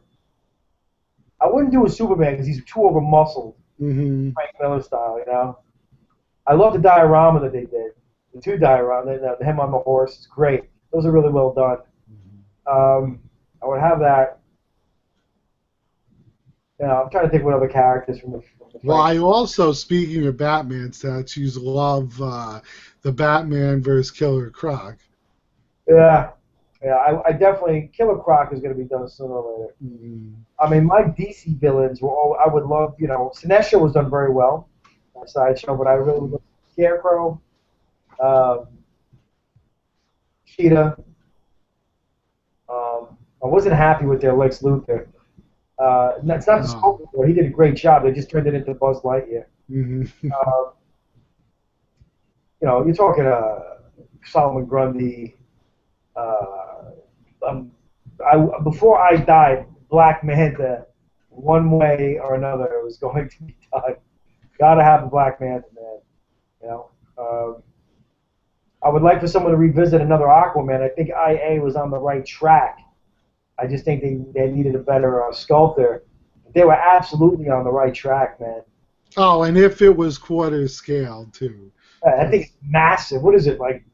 [SPEAKER 1] I wouldn't do a Superman because he's too over muscled,
[SPEAKER 3] Mm-hmm.
[SPEAKER 1] Frank Miller style. I love the diorama that they did. The two diorama, him on the horse, is great. Those are really well done.
[SPEAKER 3] Mm-hmm.
[SPEAKER 1] I would have that. I'm trying to think what other characters from the
[SPEAKER 3] Well, I also, speaking of Batman statues, love the Batman versus Killer Croc.
[SPEAKER 1] Yeah, I definitely, Killer Croc is going to be done sooner or later.
[SPEAKER 3] Mm-hmm.
[SPEAKER 1] I mean, my DC villains were all, I would love, Sinestro was done very well, Sideshow, but I really would love Scarecrow, Cheetah. I wasn't happy with their Lex Luthor. It's not the Sculptor. He did a great job. They just turned it into Buzz Lightyear.
[SPEAKER 3] Mm-hmm.
[SPEAKER 1] You're talking Solomon Grundy. Before I died, Black Manta, one way or another, was going to be done. Gotta have the Black Manta, man. I would like for someone to revisit another Aquaman. I think IA was on the right track. I just think they needed a better sculptor. They were absolutely on the right track, man.
[SPEAKER 3] Oh, and if it was quarter scale, too.
[SPEAKER 1] I think it's massive. What is it, like?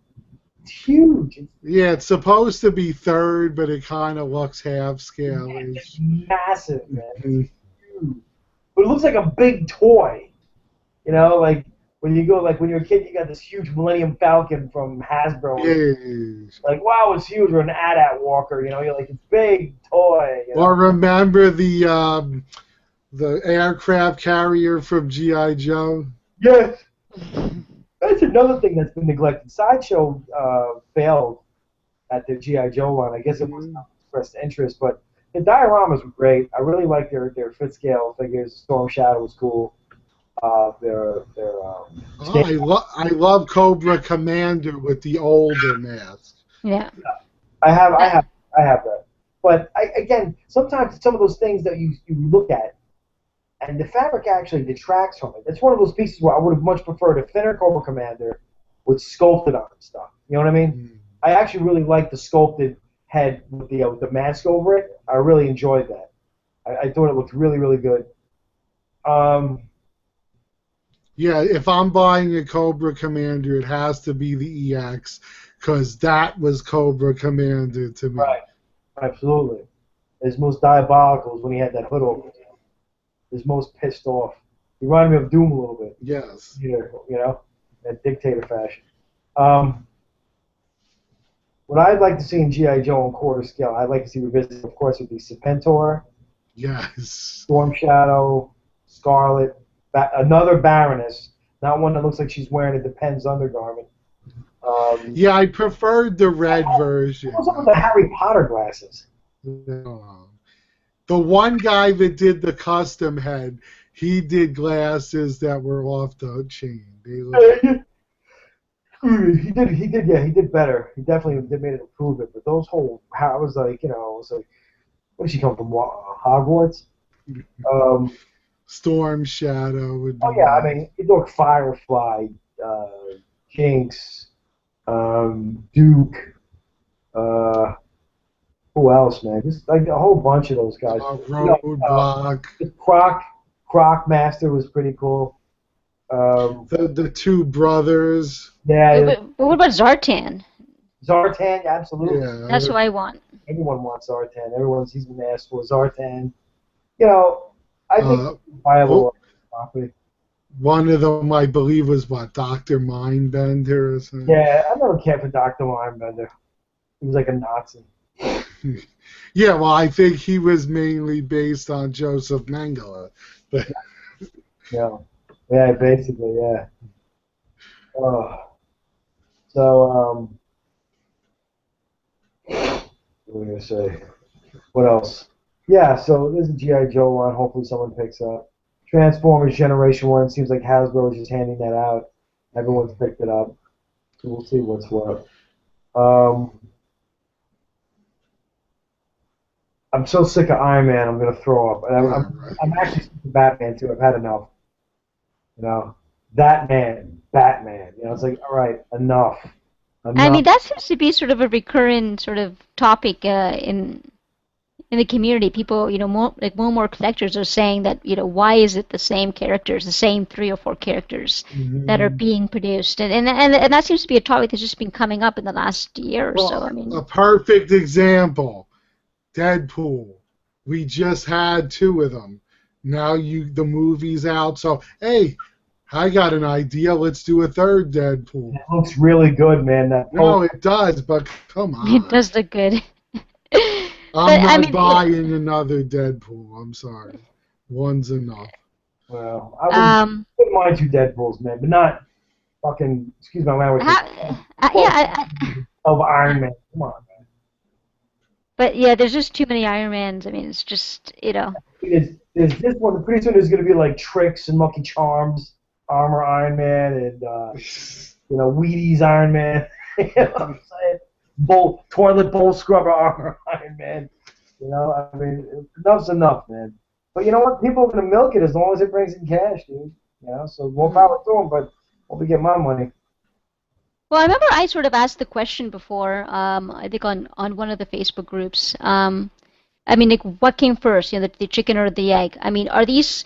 [SPEAKER 1] It's huge.
[SPEAKER 3] Yeah, it's supposed to be third, but it kind of looks half scale.
[SPEAKER 1] It's massive, man. It's huge. But it looks like a big toy. Like when you're a kid, you got this huge Millennium Falcon from Hasbro.
[SPEAKER 3] Yes.
[SPEAKER 1] Like, wow, it's huge. Or an AT-AT walker, you're like, it's big toy.
[SPEAKER 3] Or remember the aircraft carrier from G.I. Joe?
[SPEAKER 1] Yes. That's another thing that's been neglected. Sideshow failed at the G.I. Joe line. I guess it was not expressed interest, but the dioramas were great. I really liked their fit scale figures. Storm Shadow was cool.
[SPEAKER 3] I love Cobra Commander with the older mask.
[SPEAKER 2] Yeah.
[SPEAKER 1] I have that. But again, sometimes some of those things that you look at, and the fabric actually detracts from it. It's one of those pieces where I would have much preferred a thinner Cobra Commander with sculpted on stuff. You know what I mean?
[SPEAKER 3] Mm.
[SPEAKER 1] I actually really like the sculpted head with the mask over it. I really enjoyed that. I thought it looked really, really good.
[SPEAKER 3] Yeah, if I'm buying a Cobra Commander, it has to be the EX, because that was Cobra Commander to me.
[SPEAKER 1] Right. Absolutely. his most diabolical was when he had that hood over his head. His most pissed off. He reminded me of Doom a little bit.
[SPEAKER 3] Yes.
[SPEAKER 1] You know, that dictator fashion. What I'd like to see in G.I. Joe on quarter scale, I'd like to see revisited, of course, would be Serpentor,
[SPEAKER 3] Yes.
[SPEAKER 1] Storm Shadow, Scarlet, another Baroness, not one that looks like she's wearing a Depends undergarment.
[SPEAKER 3] Yeah, I preferred the red version.
[SPEAKER 1] What's up with the Harry Potter glasses?
[SPEAKER 3] The one guy that did the custom head, he did glasses that were off the chain. They looked...
[SPEAKER 1] He did better. He definitely did made an improvement. But those whole, I was like, what did she come from? Hogwarts?
[SPEAKER 3] Storm Shadow would be.
[SPEAKER 1] Oh yeah, I mean, you look Firefly, Jinx, Duke, who else, man? Just like a whole bunch of those guys.
[SPEAKER 3] Roadblock.
[SPEAKER 1] Croc Master was pretty cool.
[SPEAKER 3] The two brothers.
[SPEAKER 1] Yeah.
[SPEAKER 2] But what about Zartan?
[SPEAKER 1] Zartan, absolutely.
[SPEAKER 3] Yeah,
[SPEAKER 2] That's who I want.
[SPEAKER 1] Everyone wants Zartan. He's been asked for Zartan. I think viable property.
[SPEAKER 3] One of them, I believe, was Dr. Mindbender or something.
[SPEAKER 1] Yeah, I never cared for Dr. Mindbender. He was like a Nazi.
[SPEAKER 3] Yeah, well, I think he was mainly based on Joseph Mengele. But
[SPEAKER 1] yeah, basically, yeah. So, what was I gonna say? What else? Yeah, so there's a G.I. Joe one. Hopefully someone picks up. Transformers Generation 1. Seems like Hasbro is just handing that out. Everyone's picked it up. So we'll see what's what. I'm so sick of Iron Man, I'm going to throw up. And I'm actually sick of Batman, too. I've had enough. That man, Batman. It's like, all right, enough.
[SPEAKER 2] I mean, that seems to be sort of a recurrent sort of topic in the community. People, more and more collectors are saying that, why is it the same characters, the same 3 or 4 characters that are being produced, and that seems to be a topic that's just been coming up in the last year or so. I mean,
[SPEAKER 3] a perfect example, Deadpool. We just had 2 of them. Now the movie's out, so hey, I got an idea. Let's do a 3rd Deadpool.
[SPEAKER 1] It looks really good, man.
[SPEAKER 3] No, it does, but come on.
[SPEAKER 2] It does look good.
[SPEAKER 3] I'm not buying another Deadpool. I'm sorry. One's enough.
[SPEAKER 1] Well, I wouldn't mind 2 Deadpools, man, but not fucking, excuse my language, of Iron Man. Come on, man.
[SPEAKER 2] But yeah, there's just too many Iron Mans. I mean, it's just,
[SPEAKER 1] There's this one. Pretty soon there's going to be like Tricks and Lucky Charms, Armor Iron Man, and Wheaties Iron Man. You know what I'm saying? Toilet bowl scrubber Armor Iron Man. I mean, enough's enough, man. But you know what? People are going to milk it as long as it brings in cash, dude. So more power to them, but I'll be getting my money.
[SPEAKER 2] Well, I remember I sort of asked the question before, I think on one of the Facebook groups. I mean, like, what came first, the chicken or the egg? I mean, are these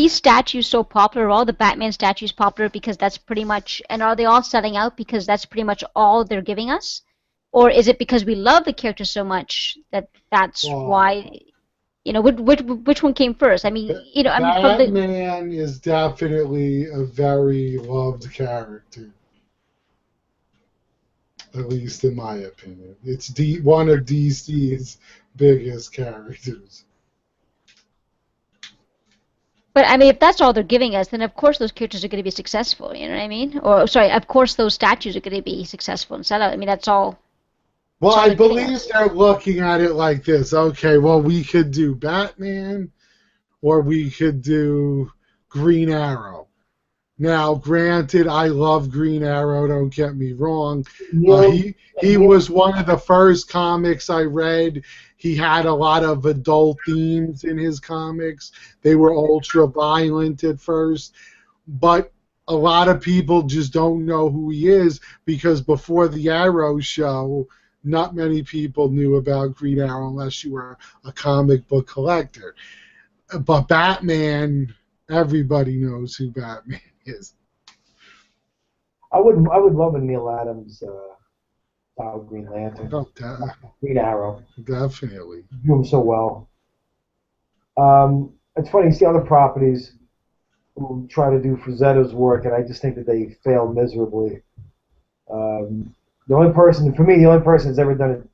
[SPEAKER 2] statues so popular? Are all the Batman statues popular because that's pretty much, and are they all selling out because that's pretty much all they're giving us? Or is it because we love the character so much that's why, which one came first? I mean,
[SPEAKER 3] Batman is definitely a very loved character. At least in my opinion. It's one of DC's biggest characters.
[SPEAKER 2] But I mean, if that's all they're giving us, then of course those characters are going to be successful, you know what I mean? Or, sorry, of course those statues are going to be successful and sell out. I mean, that's all.
[SPEAKER 3] Well, I believe they're looking at it like this. Okay, well, we could do Batman, or we could do Green Arrow. Now, granted, I love Green Arrow, don't get me wrong. He was one of the first comics I read. He had a lot of adult themes in his comics. They were ultra-violent at first. But a lot of people just don't know who he is because before the Arrow show, not many people knew about Green Arrow unless you were a comic book collector. But Batman, everybody knows who Batman is.
[SPEAKER 1] I would love a Neil Adams style Green Lantern.
[SPEAKER 3] Oh,
[SPEAKER 1] Green Arrow.
[SPEAKER 3] definitely.
[SPEAKER 1] Do him so well. It's funny, you see other properties who try to do Frazetta's work, and I just think that they fail miserably. The only person that's ever done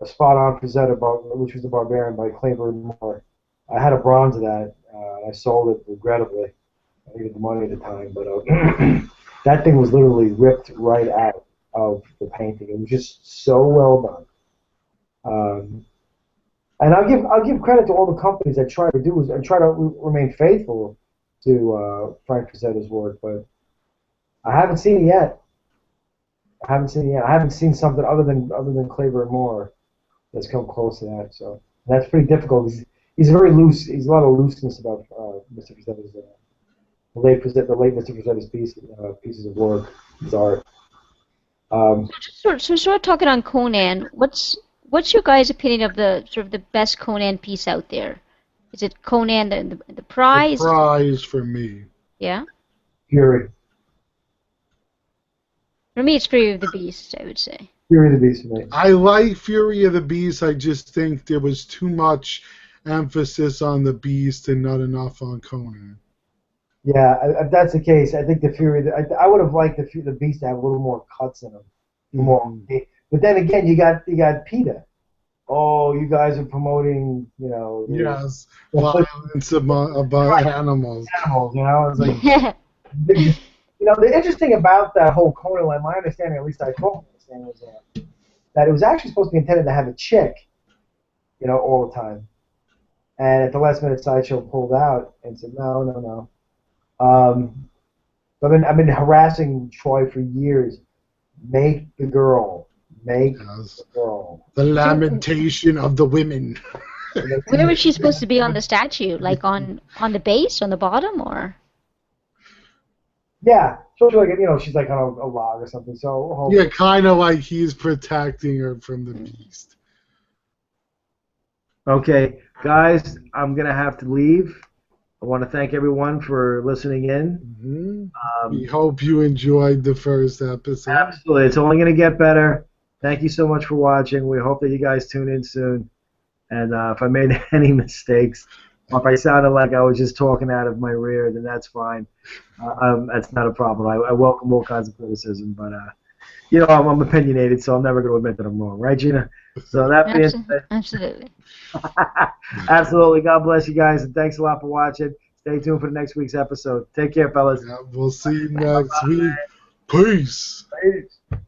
[SPEAKER 1] a spot-on Frazetta, which was the Barbarian by Claver and Moore. I had a bronze of that. I sold it regrettably. I needed the money at the time, but that thing was literally ripped right out of the painting. It was just so well done. And I'll give credit to all the companies that try to do and try to remain faithful to Frank Frazetta's work, but I haven't seen it yet. I haven't seen something other than Claver and Moore that's come close to that. So that's pretty difficult. He's very loose. He's a lot of looseness about Mr. Frazetta's the late Mr. Frazetta's pieces of work, his art.
[SPEAKER 2] So sort of talking on Conan, what's your guys' opinion of the best Conan piece out there? Is it Conan the Prize?
[SPEAKER 3] The Prize for me.
[SPEAKER 2] Yeah.
[SPEAKER 1] Fury.
[SPEAKER 2] For me, it's Fury of the Beast, I would say.
[SPEAKER 1] Fury of the Beast for me.
[SPEAKER 3] I like Fury of the Beast. I just think there was too much emphasis on the Beast and not enough on Conan.
[SPEAKER 1] Yeah, if that's the case, I think the Fury. I would have liked the Beast to have a little more cuts in him, more. But then again, you got PETA. Oh, you guys are promoting,
[SPEAKER 3] Yes, violence about animals.
[SPEAKER 1] Animals, It's like, the interesting about that whole Conan line, my understanding, at least I thought my understanding, was that it was actually supposed to be intended to have a chick, all the time. And at the last minute, Sideshow pulled out and said, no. I've been harassing Troy for years. Make the girl. Make the girl.
[SPEAKER 3] The lamentation of the women.
[SPEAKER 2] Where was she supposed to be on the statue? Like on the base, on the bottom, or?
[SPEAKER 1] Yeah, so she's like on a log or something. So
[SPEAKER 3] yeah, kind of like he's protecting her from the Beast.
[SPEAKER 1] Okay, guys, I'm gonna have to leave. I want to thank everyone for listening in.
[SPEAKER 3] Mm-hmm. We hope you enjoyed the first episode.
[SPEAKER 1] Absolutely, it's only gonna get better. Thank you so much for watching. We hope that you guys tune in soon. And if I made any mistakes, or if I sounded like I was just talking out of my rear, then that's fine. That's not a problem. I welcome all kinds of criticism, but I'm opinionated, so I'm never going to admit that I'm wrong, right, Gina? So that being said,
[SPEAKER 2] absolutely.
[SPEAKER 1] Absolutely. God bless you guys, and thanks a lot for watching. Stay tuned for the next week's episode. Take care, fellas.
[SPEAKER 3] Yeah, we'll see you next week. Peace.
[SPEAKER 1] Peace.